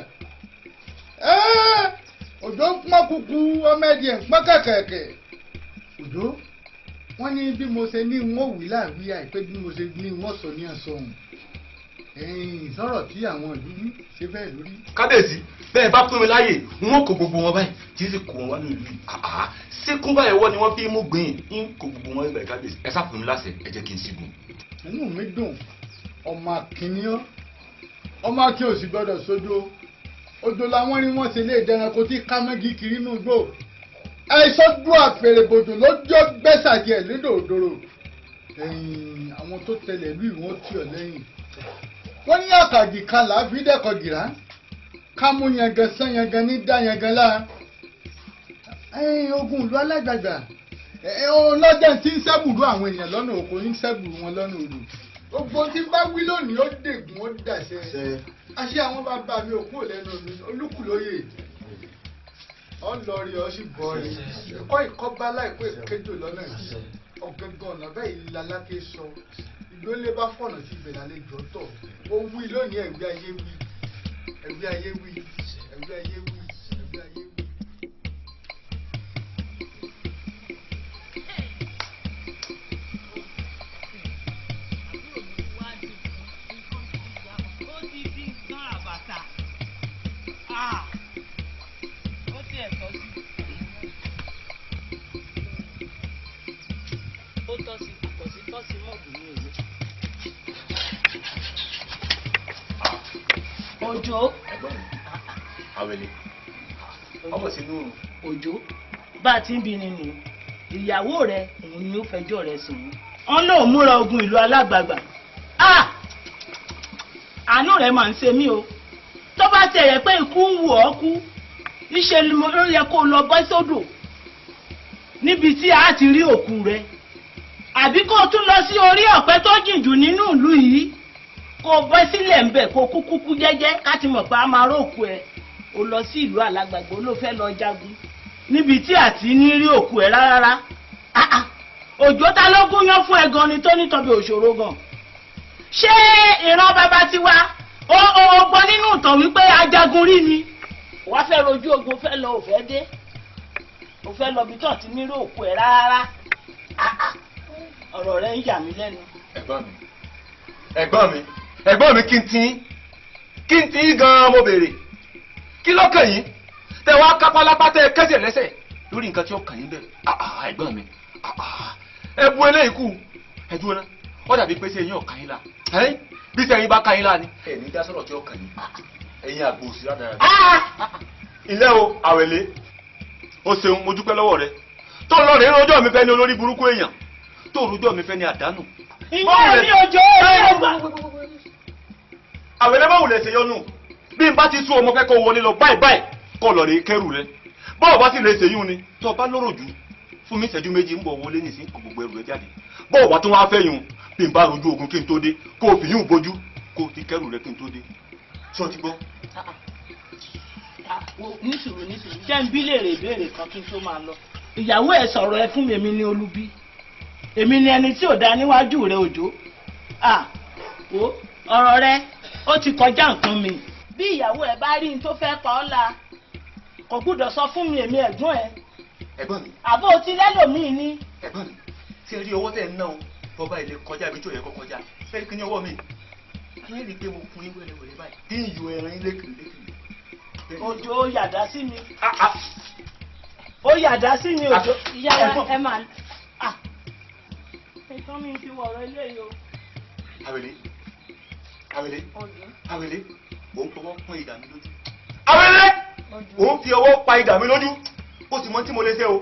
òjò ń pọ́n kúkú ọmọ ẹdìyẹ ń pọ́n kẹ̀kẹ̀kẹ̀ òjò wọ́n ní bí mo ṣe ní wọ́n wí láàwí àìpé bí mo ṣe ní wọ́n sọ ní àsọhùn sọ̀rọ̀ tí àwọn ìlú wí ṣe bẹ́ẹ̀ lórí. kábíyèsí bẹ́ẹ̀ bá pín mi láàyè wọn kò gbogbo wọn báyìí tí sì kó wọn wá ní ìlú yìí síkún báyìí wọ́n ni wọ́n fi mú gbìn ń kó gbogbo wọn báyìí kábíyèsí ẹ sáà fún mi láṣẹ ẹ jẹ́ kí n sígun. inú mi dùn ọmọ akínníọ́ ọmọ akín òsì gbọ́dọ̀ sódò odò làwọn rí wọn ṣe lé ìdẹranko tí kámẹ́gì kiri inú igbó àìsàn dún àpèrè bòdò lójó gbẹ́sàdì ẹ̀ lédò òdòrò àwọn tó tẹlẹ̀ lú ìwọ̀n tí ọ̀ lẹ́yìn wọ́n ní àkàgì kan là á fi dẹ́kọ̀ gìrá ká mú yangan sán yangan ní dá yangan lá ogun ìlú alágbàgbà ọlọ́jà tí ń sẹ́bùrú àwọn èèyàn lọ́nà oko ń sẹ́bùrú wọn lọ́nà odò gbogbo tí bá wí lónìí ó dègùn ó dàṣẹ àṣẹ àwọn bàbá mi ò kúrò lẹ́nu mi olúkù lóye ọlọrí ọ sì bọ rí ẹ̀kọ́ ìkọba láìpẹ́ ìkéjò lọ́nà ọ̀gángan ọ̀nà bẹ́ẹ̀ ìlàlákè sọ ìgbélé bá fọ̀nà sí ibẹ̀ lálejò tọ̀ ó wí lónìí ẹ̀gbẹ́ ayé wí ẹ̀gbẹ́ ayé wí ẹ̀gbẹ́ ayé wí ẹ̀gbẹ́ ayé wí. ó tọ́ sí Òjó. Àwẹ̀lé ọmọ sínú Òjó bá a ti ń bi nínú ìyàwó rẹ òun ni ó fẹjọ́ rẹ sùn. Wọ́n náà múra ogun ìlú alágbàgbà. Àánú rẹ máa ń ṣe mí o. Tó bá tẹ̀yẹ̀ pé ikú ń wù ọ́ kú níṣẹ́ ló yẹ kó lọ bọ́ sódò níbi tí a ti rí òkú rẹ. Àbí kó tún lọ sí orí ọ̀pẹ tó jìn jù nínú ìlú yìí kó bọ́ sílẹ̀ ń bẹ̀ kó kúkú jẹ́jẹ́ ká ti mọ̀ pé a máa róòkú ẹ̀. O lọ sí ìlú alágbàgbà ló fẹ́ lọ jagun níbi tí àti ní rí òkú ẹ̀ rárá. Òjó ta ló gúnyán fún ẹ gan ni tó nítorí òṣòro gan. Ṣé ìran bàbá tiwa ó gbọ́ nínú ìtàn wípé ajagun rí ni? Wá fẹ́ rojú ogun fẹ́ lọ òfẹ́ dé ò fẹ́ lọ bí tó ti ní rí òkú ẹ̀ rárá. Ọ̀rọ̀ rẹ ń yà mí lẹ́nu. ẹ̀gbọ́n mi kí n tí gan-an mo béèrè kí ló kàn yín tẹ wá kápálápá tẹ kẹsẹ̀ lẹ́sẹ̀ lórí nǹkan tí ó kàn yín bẹ́ẹ̀ ẹ̀gbọ́n mi ẹ bu eléyìí kù ẹ dúró náà ó dàbí pé sẹ́yìn ọ̀kan yín la bí sẹ́yìn bá kan yín la ni ẹ̀ ní dá sọ̀rọ̀ tí ó kàn yín ẹ̀yin àgbo òsì rádàrà. ilé o Àwẹ̀lé o ṣeun mo dúpẹ́ lọ́wọ́ rẹ tó lọ rẹ rọjọ́ mi fẹ́ ní olórí burúkú èèyàn tó rọjọ́ mi fẹ́ ní àdánù. ìyá mi Òjó ọgbà. Àwẹ̀lé báwo lè ṣe yọnu bí n bá ti sún ọmọ fẹ́ kó wọlé lọ báyìí kó lọ rè kẹrù rẹ bọ́ọ̀ bá sì lè ṣe yún ni tó bá lọ́rọ̀ jù fún mi ìṣẹ́jú méjì ń bọ̀ wọlé nìsín kó gbogbo ẹrù rẹ jáde bọ́ọ̀ bá tún wá fẹ́ yún bí n bá rojú ogun kí n tó dé kó o fi yún bójú kó o ti kẹrù rẹ kí n tó dé sọ ti gbọ́. nísìrò jẹ́ ń bí léèrè ìbéèrè kan kí n tó máa lọ. ìyàwó ẹ̀ sọ̀rọ̀ ẹ fún mi èmi ní Olúbí èmi ni ẹni tí ò dá níwájú rẹ Òjó. ọ̀rọ̀ rẹ ó ti kọjá nǹkan mi. bí ìyàwó ẹ bá rí n tó fẹ́ pa ọ́ la kò gbúdọ̀ sọ fún mi èmi ẹ̀gbọ́n ẹ. ẹ̀gbọ́n mi. àbó ti lẹ́lòmíì ni. ẹ̀gbọ́n mi ṣe rí owó tẹ̀ ń ná o bọ́ba ilé kọjá ibi tó yẹ kó kọjá fẹ́ẹ́ kí ní ọwọ́ mi. ayé rí i pé mo fún yín wẹ́lẹ́wẹ́lẹ́ báyìí bí ìyó ẹran yín lékiri. Òjó ó yàdá sí mi. ó yàdá sí mi Òjó. ìyá ẹ máa. ẹ̀gbọ́n mi ti wọ̀rọ̀ eléyìí o. Àwẹ̀lé mò ń fọwọ́ pọ́n ìdá mi lójú. Àwẹ̀lé mò ń fi ọwọ́ pa ìdá mi lójú ó sì mọ tí mo lè ṣe o.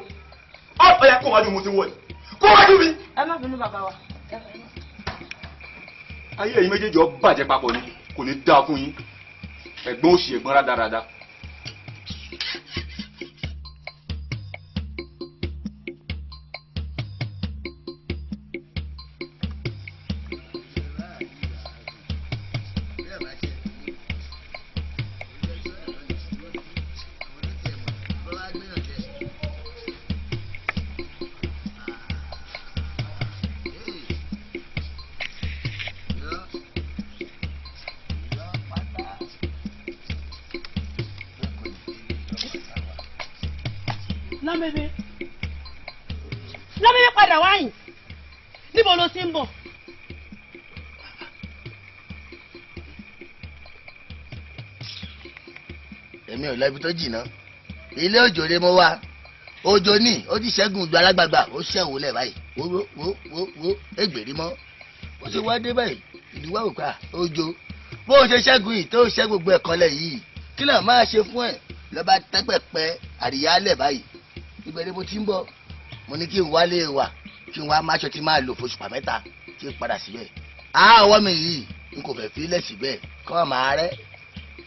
ọ̀pọ̀ ya kó wájú mo ti wọ̀ yìí kó wájú mi. ẹ má bínú bàbá wa. ayé ẹ̀yin méjèèjì ọ bàjẹ́ papọ̀ ni kò ní dáa fún yín ẹ̀gbọ́n òsì ẹ̀gbọ́n rádaràda. Lábẹ́bẹ́ padà wáyìn níbo ló ti ń bọ̀. èmi ò lọ ibi tó jìnnà ilé Òjó ni mo wá Òjó ní ó ti ṣẹ́gun ìlú alágbàgbà ó ṣẹ̀wò lẹ̀ báyìí wo ẹgbẹ̀rí mọ́ ó ṣe wá dé báyìí ìlú wa òkà Òjó bó o ṣe ṣẹ́gun yìí tó ṣẹ́ gbogbo ẹ̀kan lẹ̀ yìí kí lóò máa ṣe fún ẹ̀ lọ́ba tẹ́pẹ̀pẹ́ àríyálẹ̀ báyìí ibẹ̀ ni mo ti ń bọ̀ mo ní kí n wálé wa kí n wá máṣọ tí máa lò fóṣù pàmẹ́ta kí n padà síbẹ̀ ọwọ́ mi yìí n kò fẹ́ fi lẹ̀ síbẹ̀ kọ́ máa rẹ́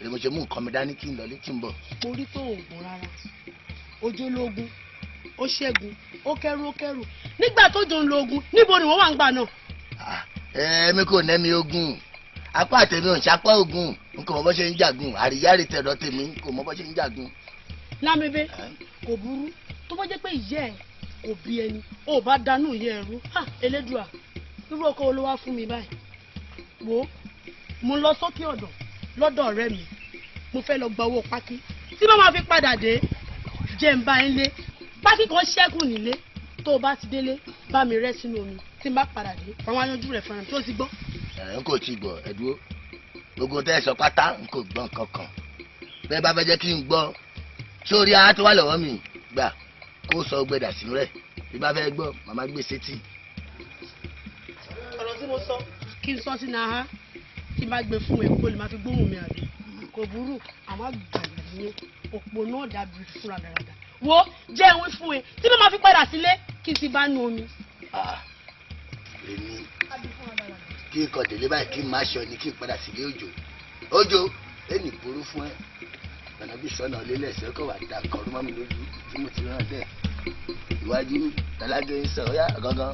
èmi mo ṣe mú nǹkan mi dání kí n lọ létí ń bọ̀. mo rí tó oògùn rárá Òjó lóògùn ó ṣẹ́gun ó kẹ́rù nígbà tó jọ ń lo oògùn níbo ni wọ́n wà ń gbà náà. èmi kò nẹ́mi ogun apá àtẹ̀mí ò ń ṣapá ogun n kò mọ bó ṣe ń jagun àríyáre tẹ̀dọ̀ tèmi kò mọ bó ṣe ń jagun. Lámẹ́bẹ́ kò burú tó bá jẹ́ pé ìyá ẹ̀ kò bí ẹni ó bá dánú ìyá ẹ̀ rú Elédùà irú ọkọ olówó fún mi báyìí wò ó mo lọ sókè ọ̀dọ̀ lọ́dọ̀ ọ̀rẹ́ mi mo fẹ́ lọ gba owó pákí tí bá máa fi padà dé jẹ́ ń bá ẹ lé pákí kan ṣẹ́kù nílé tó o bá ti délé bá mi rẹ́ sínú omi tí n bá padà dé àwọn ayanjú rẹ̀ fẹ́ràn tó ti gbọ́. n kò tí gbọ́ ẹ dúró gbogbo tẹ́ ẹ sọ pátá n kò gbọ́ nǹkan kan bẹ́ẹ̀ bá fẹ́ jẹ́ kí n gbọ́ sórí ara tó wà lọ́wọ́ mi gbà kó sọ gbẹdà sínú rẹ̀ bí bá fẹ́ gbọ́ màmá gbé sétí. ọ̀rọ̀ tí mo sọ kí n sọ sí náà tí n bá gbé fún ẹ kó lè máa fi gbóhùn mi àbí. kò burú àwọn àgbàlá ní òpó náà dàbí fúnra dáradára wo jẹ́ ìwé fún ẹ tí mo máa fi padà sílé kí n ti bá nu omi. èmi kí n kọ délé báyìí kí n má ṣọ ni kí n padà sílé òjò ẹnì burú fún ẹ tànàbí sọnà lélẹsẹ kọ wà dà kọrú mọ́ mi lójú tí mo ti rán dẹ iwájú talágé ń sọ ọ yá gangan.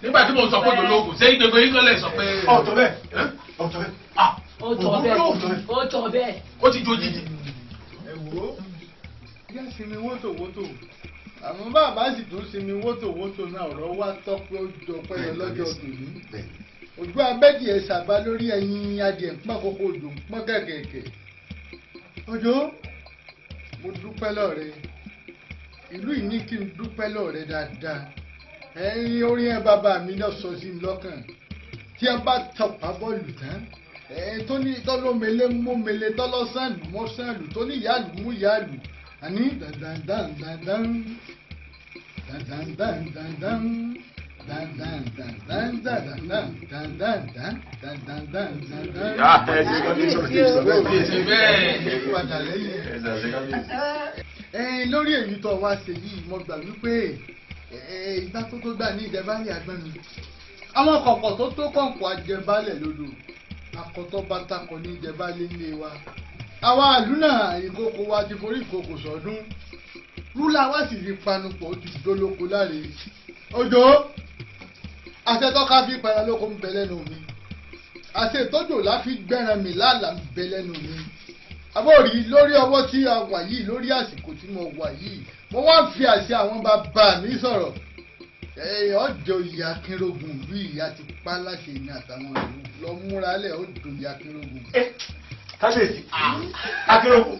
nígbà tí mo sọ pé olóògùn ṣé gbogbo yín kọ́lẹ̀ sọ pé. ọ̀tọ̀ bẹ́ẹ̀ ọ̀tọ̀ bẹ́ẹ̀. ó tọ́ bẹ́ẹ̀. ó ti jó jíjí. ẹ wò ó bí a sinmi wótòwótò àwọn bàbá sì tún sinmi wótòwótò náà ọ̀rọ̀ wa tọ́pẹ́ ojú ọpẹ́ lọ lọ́jọ́ tòní. ojú abẹ́jì ẹ̀ sábà lórí ẹyin adìẹ ń pọ́n kókó odò ń pọ́n kẹ̀kẹ̀kẹ̀. Òjó mo dúpẹ́ lọ́rẹ́ ìlú yìí ní kí n dúpẹ́ lọ́rẹ́ dáadáa ẹyin orin ẹ bàbá mi náà sọ sí mi lọ́kàn tí ẹ bá tọpa bọ́ọ̀lù tán tó ní tọ́lọ́mẹlẹ mọ́mẹlẹ tọ́lọ́sàlù mọ́sàlù tó ní ìyáàlú mú ìyáàlú àní dandandandandan dandandandandan lórí èyí tó wá ṣe yìí mo gbà wípé ìgbà tó gbà ní ìjẹbálẹ̀ àgbọn mi àwọn kọ̀kọ̀ tó tó kọ̀ǹkọ̀ àjẹbálẹ̀ lódò akọ̀tọ̀ bàtàkọ ní ìjẹbálẹ̀ ilé wa àwa àlú náà ìkókò wa ti forí ìkókò sọdún rúlà wá sì rí panupọ̀ ó ti dolóko láre Òjó àṣetọ́ka fi pẹ̀lú olóko ń bẹ lẹ́nu mi àṣetọ́jò láfi gbẹ́ran mi lálàá ń bẹ lẹ́nu mi àbórí lórí ọwọ́ tí a wà yìí lórí àsìkò tí mo wà yìí mo wá fi àṣẹ àwọn bàbá mi sọ̀rọ̀ ọjọ́ ìyá Akínrógun bí ìyá ti pa láṣẹ ní àtàwọn ìlú lọ múra lẹ̀ ọjọ́ ìyá Akínrógun. kábíyèsí Akínrógun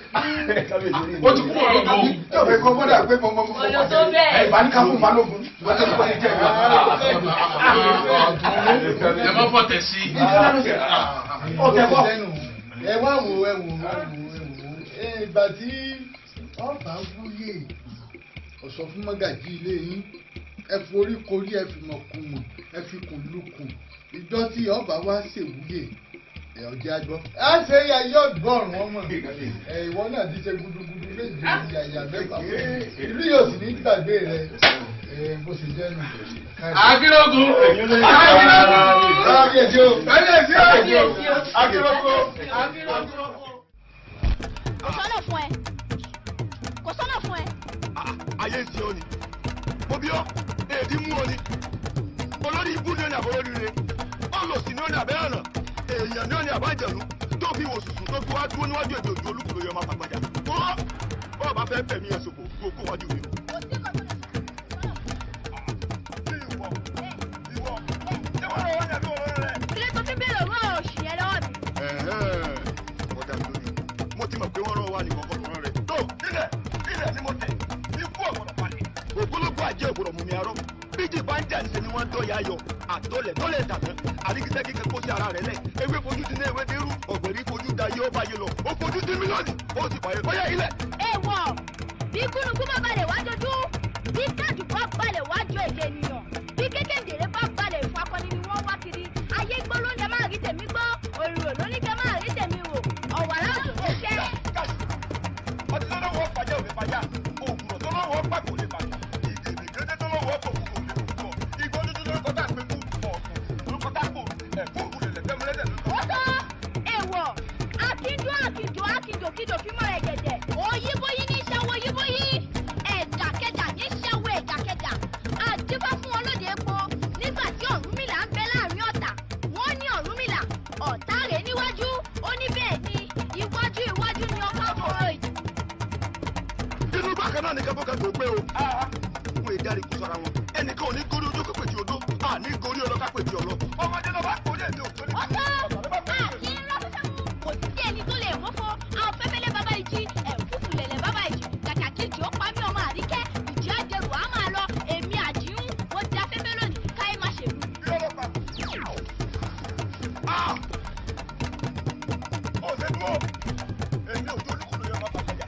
kábíyèsí ó ti kú ọlọ́gbọ̀n yóò fẹ́ kọ́ mọ́dà pé mọ́ ọ̀dọ̀ tó bẹ́ẹ̀ ẹ̀ bá ní ká fún balógun wọ́n tẹ́lẹ̀ wọ́n ti jẹ́ ẹ̀ má fọ́ tẹ̀ sí. ẹ wá wò ìgbà tí ọba wúyè ọ̀sọ̀ fún mọ́gàjí ilé yín ẹ forí korí ẹ fi mọ̀kùmọ̀ ẹ fi kùn lukùn ìjọ tí ọba wá ṣèwúyè ọjọ́ àgbọ̀. a ṣe ya yóò gbọ́rùn ọmọ ìwọ náà ti ṣe gudugudu méjì yàyà mẹ́fà ìlú yóò sì ní gbàgbé rẹ bó ṣe jẹ́ nù. Akínrógun kò sọ́nà fún ẹ kò sọ́nà fún ẹ. ayé ń ṣe ọ ni mo bí ọ èdè mú ọ ni olórí ibú ni ó ní àbọ̀lórí rẹ ọlọ́sìn ni ó ní àbẹ́ ọ̀nà èèyàn ni ó ní àbájẹ̀nu tó fi wò sùsùn tó fi wá dúró níwájú èdè òjò olúkúlò yọ máa pàgbàjà wọ́n bọ́ọ̀ bá fẹ́ bẹ̀mí ẹ̀ sòkò kó wájú mi. ilé tó fi bèrè owó òṣì yẹn lọ́wọ́ mi. ọ̀dà mi lójú mo ti mọ̀ pé wọ́n rán wa ní kọ̀ọ̀kan lọ́rọ́ rẹ̀ tó ilẹ̀ ni mo tẹ̀ ikú ọ̀gbọ̀dọ̀ palẹ̀ ògbólógbò àjẹ́ ògbọ̀dọ̀ mú mi arọ́ bíjì bá ń jà ní sẹ́ni wọ́n dọ́yà yọ àtọ́lẹ̀ tọ́lẹ̀ dàbẹ́ àríkísẹ́ kíkẹ́ kó sí ara rẹ̀ lẹ̀ ewé fojú ti ní ewé dérú ọ̀gbẹ̀rí fojú da yé ó bá yé lọ ó fojú ti mílíọ̀nù ó ti pààyè bóyá ilẹ̀. èèwọ̀ bí kúnukú bá balẹ̀ wá dojú bí káàdì bá balẹ̀ wá jọ èdè ènìyàn bí kékèké bá balẹ̀ fún akọni ni wọ́n wá kiri ayé gbọ́ ló ń jẹ máa rí tèmi gbọ́ òrùrò ló ní kẹ́ máa rí tèmi wò ọ̀wàrà òjò tó ṣẹ́. ọtí tó lọ́wọ́ pàjá ò lè pàjá òògùn tó lọ́wọ́ pàkó lè pàjá ìgbèdéke tó lọ́wọ́ pọ̀ kò lè pọ̀ ìgbó dúdú ló kọ́tà pé kú pọ̀ ló kọ́tà pò ẹ̀kú òkú lè tẹ́múlẹ́dẹ̀ ló. ó tọ́ èèwọ̀ akíndó fímọ̀ rẹ̀ gẹ̀dẹ̀ òyìnbó yìí ní ìṣàwọ̀ òyìnbó yìí ẹ̀dàkẹ́dà ní ìṣàwọ̀ ẹ̀dàkẹ́dà àdébá fún wọn lóde epo nígbà tí Ọ̀rúnmìlà ń bẹ láàrin ọ̀tá wọ́n ní Ọ̀rúnmìlà ọ̀tá rẹ̀ níwájú ó ní bẹ́ẹ̀ ni iwájú ni ọkọ̀ ọ̀rọ̀ yìí. inú bákan náà ní kẹ́kọ̀ọ́ tó gbé o fún ìdarí kù sára wọn ẹnìkan ò ní gorí ojú pípé tí odó àní gorí ọlọ́ká pé tí ọlọ́ ọmọdé lọ́ba kò lè ní òtún ní. kò sí ẹni tó lè mọ́fọ́ àwọn fẹ́fẹ́lẹ́ bàbá ìjì ẹ̀fúfù lẹ̀lẹ̀ bàbá ìjì kàkà kejì ó pa mí ọmọ àríkẹ́ ìjì àjẹrù á máa lọ èmi àjíhùn mo di afẹ́fẹ́ lónìí káyé má ṣe mú. ọ̀sẹ̀ dúró èmi ò tó olúkúlù yẹn máa pàṣẹjà.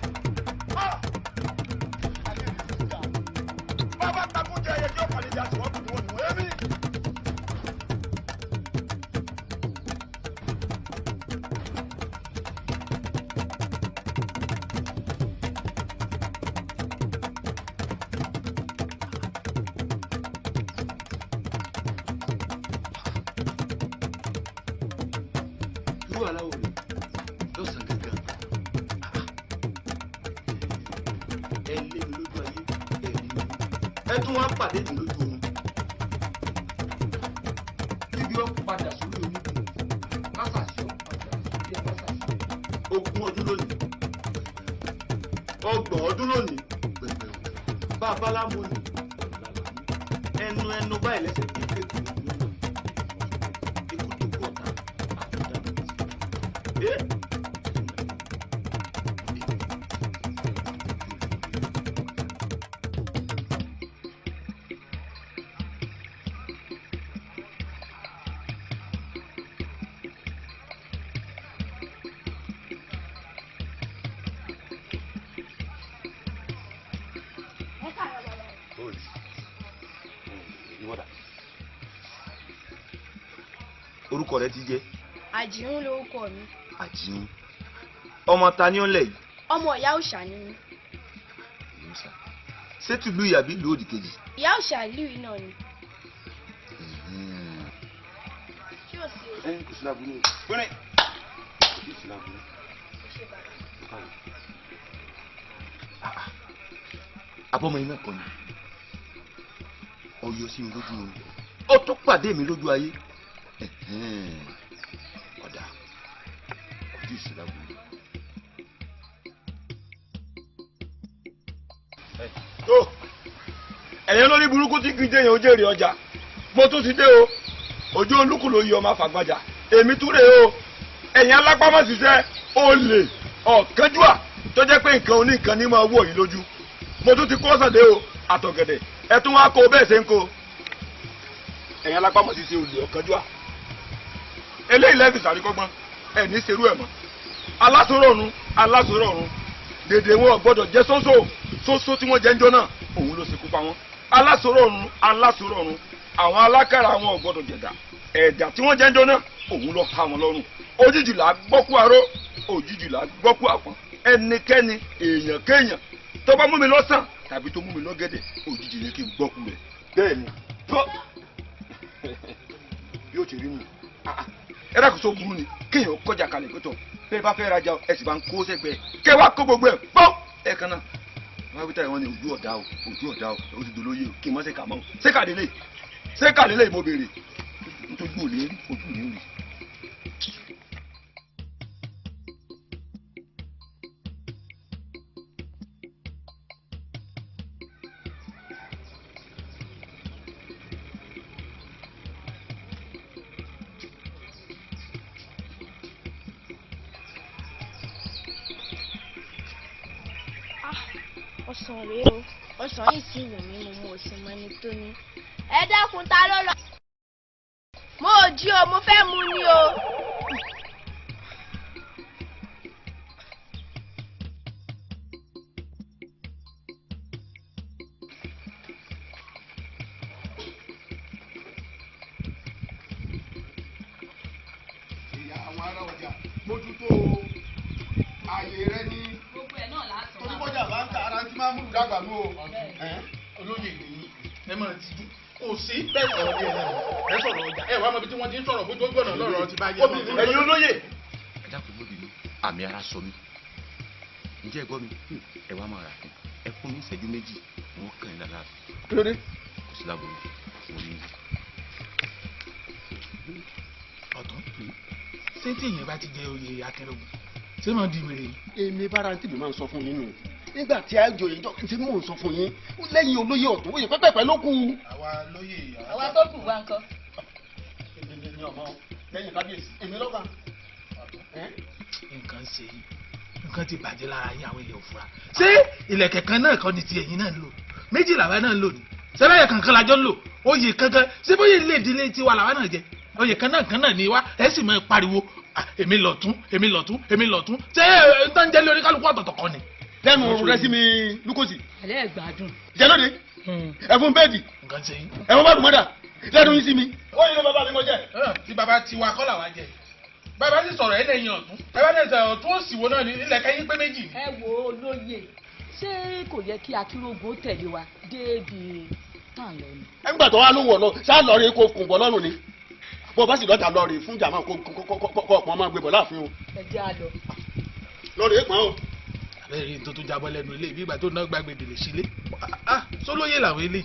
bàbá takùn jẹ ẹyẹ tí ó pàdé jà tí wọ́n kù ní wọn sí wàhálà wò ni lọ́sàn-án gangan ẹ lé mi lójú ayé ẹ rí mi ẹ tún wá pàdé mi lójú oorun ibi ó padà sórí omi kásàsì ó padà sórí kásàsì 20 ọdún lónìí 30 ọdún lónìí pẹ̀pẹ̀ bàbá lámú ni ẹnu báyìí lẹ́sẹ̀ bí kéèkì ikú tó kú ọ̀tá àtúndà mi. Orúkọ rẹ ti jẹ́? Àjìún lórúkọ mi. Àjìún. Ọmọ ta ni ó ń lẹ̀ yìí? Ọmọ ìyá òòṣà ni mí. Ṣé tìlú ìyàbí ìlú òdì kejì? Ìyá òòṣà ìlú yìí náà ni. Ṣé o sì o? Kò sí láburú o. Gbọ́nẹ̀. Kò sí láburú. Abọ́mọ iná kan ni. Ọyọ sí mi lójú oorun. Ó tún pàdé mi lójú ayé. Ọ̀dà ojú ìsìlámù. Tó ẹ̀yin olórí burúkú tí kì í jẹ́yìn ojú èrè ọjà mo tún ti dé o ojú olúkú ló yí ọmọ àfàgbàjà èmi tún rè o ẹ̀yin alápámọ́ ṣiṣẹ́ olè ọ̀kánjúà tó jẹ́ pé nǹkan oníkan ní máa wọ̀ yín lójú mo tún ti kó ọ̀sàdé o àtọ̀gẹ̀dẹ̀ ẹ tún wá kó bẹ́ẹ̀ ṣe ń kó ẹ̀yin alápámọ́ ṣiṣẹ́ olè ọ̀kánjúà eléyìí lẹ́fì sàríkọ́gbọ́n ẹ̀ ní serú ẹ̀ mọ́ alásòrọ̀run dèdè wọn gbọ́dọ̀ jẹ́ sóso tí wọ́n jẹ́ ń jọ náà òun ló ṣekú pa wọ́n alásòrọ̀run àwọn alákàrà wọn gbọ́dọ̀ jẹ̀dá ẹ̀dà tí wọ́n jẹ́ ń jọ náà òun ló ká wọn lọ́rùn òjijì là gbọ́kú aró òjijì là gbọ́kú àpọ̀n ẹnikẹ́ni èèyàn kéèyàn tó bá mú mi lọ́sàn tàbí tó mú mi lọ́gẹ̀dẹ̀ òjijì ni kí n gbọ́kú rẹ̀ bẹ́ẹ̀ ni bí ó ti rí nù ẹ dákun sọ burú ni kéèyàn kọjá kalẹ̀ pẹ̀tọ̀ bẹ́ẹ̀ bá fẹ́ rajà ẹ sì bá ń kó sẹ́gbẹ̀ẹ́ kẹ́ wá kó gbogbo ẹ̀ pọ́ ẹ̀ kan náà wọ́n á wí táyà wọn ni ojú ọ̀dà o ó ti dolóye o kí n mọ́ sẹ́ka mọ́ sẹ́ka lélẹ̀ mo béèrè nítorí òlé rí ojú mi rí. Ọsàn rèé o ọsàn yìí sì wù mí mo mú òsì mọ ẹni tó ní. Ẹ dákun ta ló lọ. Mo ò jí o mo fẹ́ mu ni o. ìyá àwọn ará ọjà mójútó ààyè rẹ ní. Gbogbo ẹ̀ náà lásán. oníbọjà bá ń ta ara tí máa ń múlù dàgbà mú o. olóyè nìyí ẹ máa ti dún kò sí bẹ́ẹ̀ sọ̀rọ̀ bí ẹ sọ̀rọ̀ ọjà ẹ wá mọ ibi tí wọ́n ti ń sọ̀rọ̀ bójú ojú ọ̀nà lọ́rọ̀ ti bá yẹ. ẹ̀yin olóyè. ẹ dákun lóde mi àmì ara sọ mi ǹjẹ́ ẹ gbọ́ mi ẹ wá máa rà fún ẹ fún mi ìṣẹ́jú méjì wọ́n kàn yín lára. kí ló dé. kò sí lágbo mo ní. ọ̀tún ṣé tí èèyàn bá ti jẹ oyè akẹrọgùn ṣé máa di wèrè yìí. èmi bára tí mi máa ń sọ fún yín nù nígbà tí a jòyè jọ tí mò ń sọ fún yín lẹ́yìn olóyè ọ̀tún oyè pẹ́pẹ́pẹ́ ló kù. àwa lóyè. àwa tó kù wá nǹkan. èmi ni ọmọ lẹ́yìn kábíyèsí èmi lọ́gà. nǹkan ṣe yìí nǹkan ti bàjẹ́ lára yín àwọn èèyàn òfurá ṣé ìlẹ̀kẹ̀ kan náà kọ́ ni ti ẹ̀yin náà ń lò méjì làwa náà ń lò ní sẹ́bẹ̀yẹ kankan lájọ́ ń lò oyè kankan ṣé bóyá ilé ìdílé tiwa làwa náà jẹ oyè kan náà ní wá ẹ sì máa pariwo èmi lọ̀tún ṣé n tán jẹ́ lórí kálukú ọ̀tọ̀ọ̀tọ̀ kan ni. lẹ́nu rẹ sí mi lukosi. ẹ̀lẹ́ ẹ̀gbádùn. jẹ́lóde ẹ̀fún bẹ́ẹ̀dì nǹkan ṣe yín. ẹ̀fún bá dùnmọ́dà lẹ́nu yín sí mi. ó yẹ bàbá mi mo jẹ. tí bàbá tiwa kọ́ làwa jẹ bàbá ti sọ̀rọ̀ ẹ̀ lẹ́yìn ọ̀tún bàbá ti sọ̀rọ̀ ọ̀tún òsì wo náà ní ilẹ̀ kẹ́yìn pé méjì ni. ẹ wo olóye ṣé kò yẹ kí akérògùn tẹ̀lé wa débi tán lọ ni. ẹgbà tó wà ló wọ̀ lọ ṣáà lọ rí kó kùn bọ́ lọ́rùn ni. bó o bá sì lọ́jà lọ rè fún jàmá kó ọ̀pọ̀ máa gbé bọ̀ láàfin o. ẹ jẹ́ àlọ́. lọ rè é pọ́n o. abẹ́rẹ́ rí tó jábọ́ lẹ́nu ilé bí ìgbà tó ná gbàgbé dèlè sílé sólóyè làwọn ilé.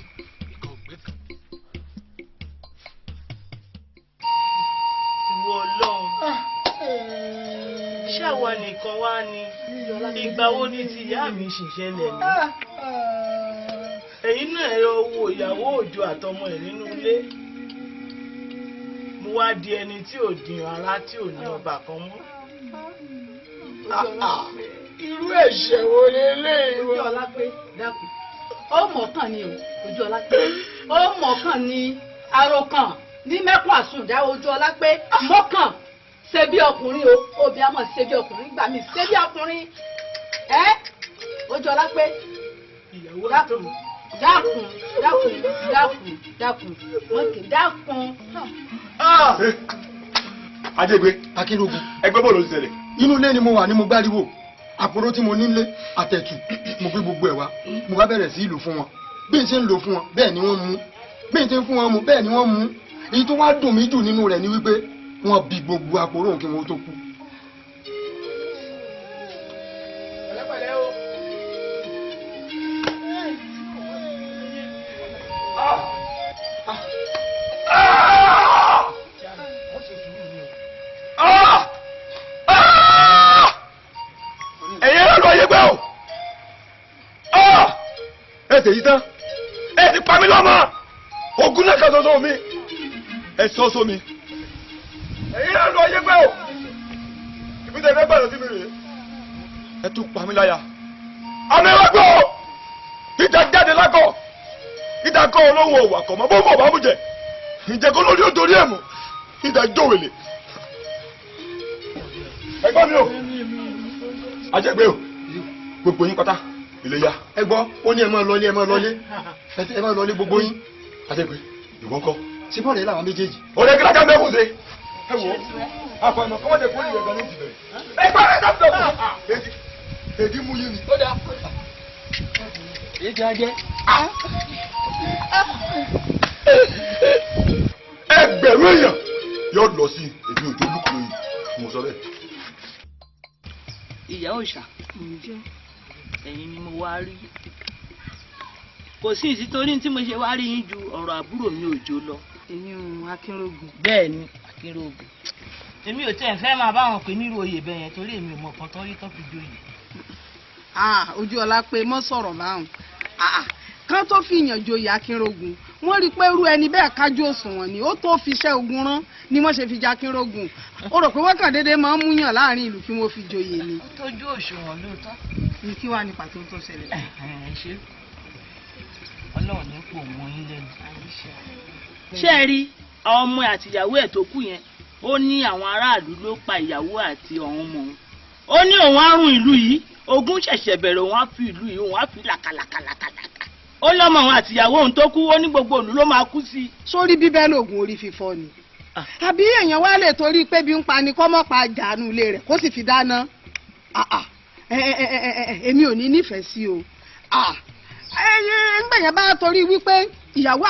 ìwọ Ọlọ́run ṣáwa nìkan wá ní ìgbà wo ni ti ìyá mi ṣiṣẹ́ lẹ́nu ẹ̀yin náà ẹ wo ìyàwó òjò àtọmọ ẹ̀ nínú ilé mo wá di ẹni tí ò dín ara tí ò ní ọba kan mọ́. irú ẹ̀ṣẹ̀ wo lélẹ́yìí. ojú ọlá pé dákun ó mọ̀ọ́kàn ni o ojú ọlá pé ó mọ̀ọ́kàn ni arókàn ní mẹ́kún àsùnjà ojú ọlá pé mọ́kàn ṣe bí ọkùnrin o òbí àmọ́ ṣe bí ọkùnrin gbà mí ṣe bí ọkùnrin ojú ọlá pé dákun dákun dákun dákun dákun mọ́kì dákun. Adégbé Akínrógun ẹgbẹ́ bọ́ọ̀lù ń ṣẹlẹ̀. Inú ilé ni mo wà ní mo gbáriwo àpòrò tí mo nílé àtẹ̀tù mo gbé gbogbo ẹ̀ wá mo bá bẹ̀rẹ̀ sí ìlò fún wọn bí n ṣe ń lò fún wọn bẹ́ẹ̀ ni wọ́n mú bí n ṣe ń fún wọn mu bẹ́ẹ̀ ni wọ́n mú èyí tó wá dùn mí jù nínú rẹ̀ ni wípé wọ́n bí gbogbo àpòrò kí wọ́n tó kú. Èyí tán ẹ ti pa mí lọ́mọ ogun náà kan ṣoṣo mi ẹ sọ sọ mi ẹ̀yin náà lọ yé pé o ìbílẹ̀ ẹgbẹ́ gbàdọ̀ sí mi rèé ẹ tún pa mí láyà àmì ẹwà gbọ́ ìjà jáde lákọ̀ ìjà kọ́ olóhùn ọ̀wà kọ̀ mọ́ bó bá mú jẹ ìjẹ́ kó lórí òdòrí ẹ̀ mọ́ ìjà jòwèlè ẹgbọ́n mi o ajẹ́gbẹ́ o gbogbo yín pátá ilé ya. ẹ gbọ́ ó ní ẹ máa lọlé ẹ máa lọlé ẹ máa lọlé gbogbo yín. Adégbé ìwọ ńkọ́. sí bọ́ọ̀lù yìí làwọn méjèèjì. ọ̀rẹ́ kí lákà mẹ́kùn sí. ẹ wò ó àfàìmọ̀ kọ́mọ̀dé kó ìwé gan ní ti bẹ̀rẹ̀. ẹ gbọ́ ẹ dábìlẹ̀ kù. èdè mú yín ni. ó dáa. èdè ajẹ́. ẹgbẹ̀rún èèyàn yóò lọ sí èmi òjò olúkúlù yìí mo sọ bẹ́ẹ̀. ìyá òòṣà ẹ̀yin ni mo wá rí kò sí ìsítorí tí mo ṣe wá rí yín ju ọ̀rọ̀ àbúrò mi Òjó lọ. ẹ̀yin Akínrógun. bẹ́ẹ̀ ni Akínrógun èmi ò tẹ́ ẹ̀ fẹ́ máa bá wọn pè nírú oyè bẹ́ẹ̀ yẹn torí èmi ò mọ̀ kan tọ́rí tó fi joyè. ojú ọlá pé mọ́ sọ̀rọ̀ báwọn kán tó fi yàn joyè Akínrógun wọ́n rí i pé irú ẹni bẹ́ẹ̀ kájú òṣùwọ̀n ni ó tó fi iṣẹ́ ogun rán ni wọ́n ṣe fi jẹ́ Akínrógun ó rò pé wọ́n kàn déédéé máa ń múyàn láàrin ìlú kí wọ́n fi joyè ni. ó tójú òṣùwọ̀n lóòótọ́. ní kí wàá ní pàtó tó ṣẹlẹ̀. ṣé Ọlọ́run ní pò wọ́n yín lẹ́nu. ṣé ẹ rí ọmọ àtìyàwó ẹ̀ tó kù yẹn ó ní àwọn aráàlú ló pa ìyàwó àti ọ̀hún ọmọ òun ó ní òun àrùn ìlú yìí ogun ṣẹ̀ṣẹ̀ bẹ̀rẹ̀ òun á fi ìlú yìí òun á fi làkàlàkàlàkàlàkà ó lọ́mọ òun àtìyàwó òun tó kú ó ní gbogbo ìlú ló máa kú sí i. sórí bíbẹ́ lóògùn orí fífọ́ ni àbí èèyàn wá lè torí pé bí ń pa ni kọ́ mọ́ pa jàánú ilé rẹ̀ kó sì fi dáná èmi ò ní nífẹ̀ẹ́ sí o ń gbẹ̀yẹ̀ bá torí wípé ìyàwó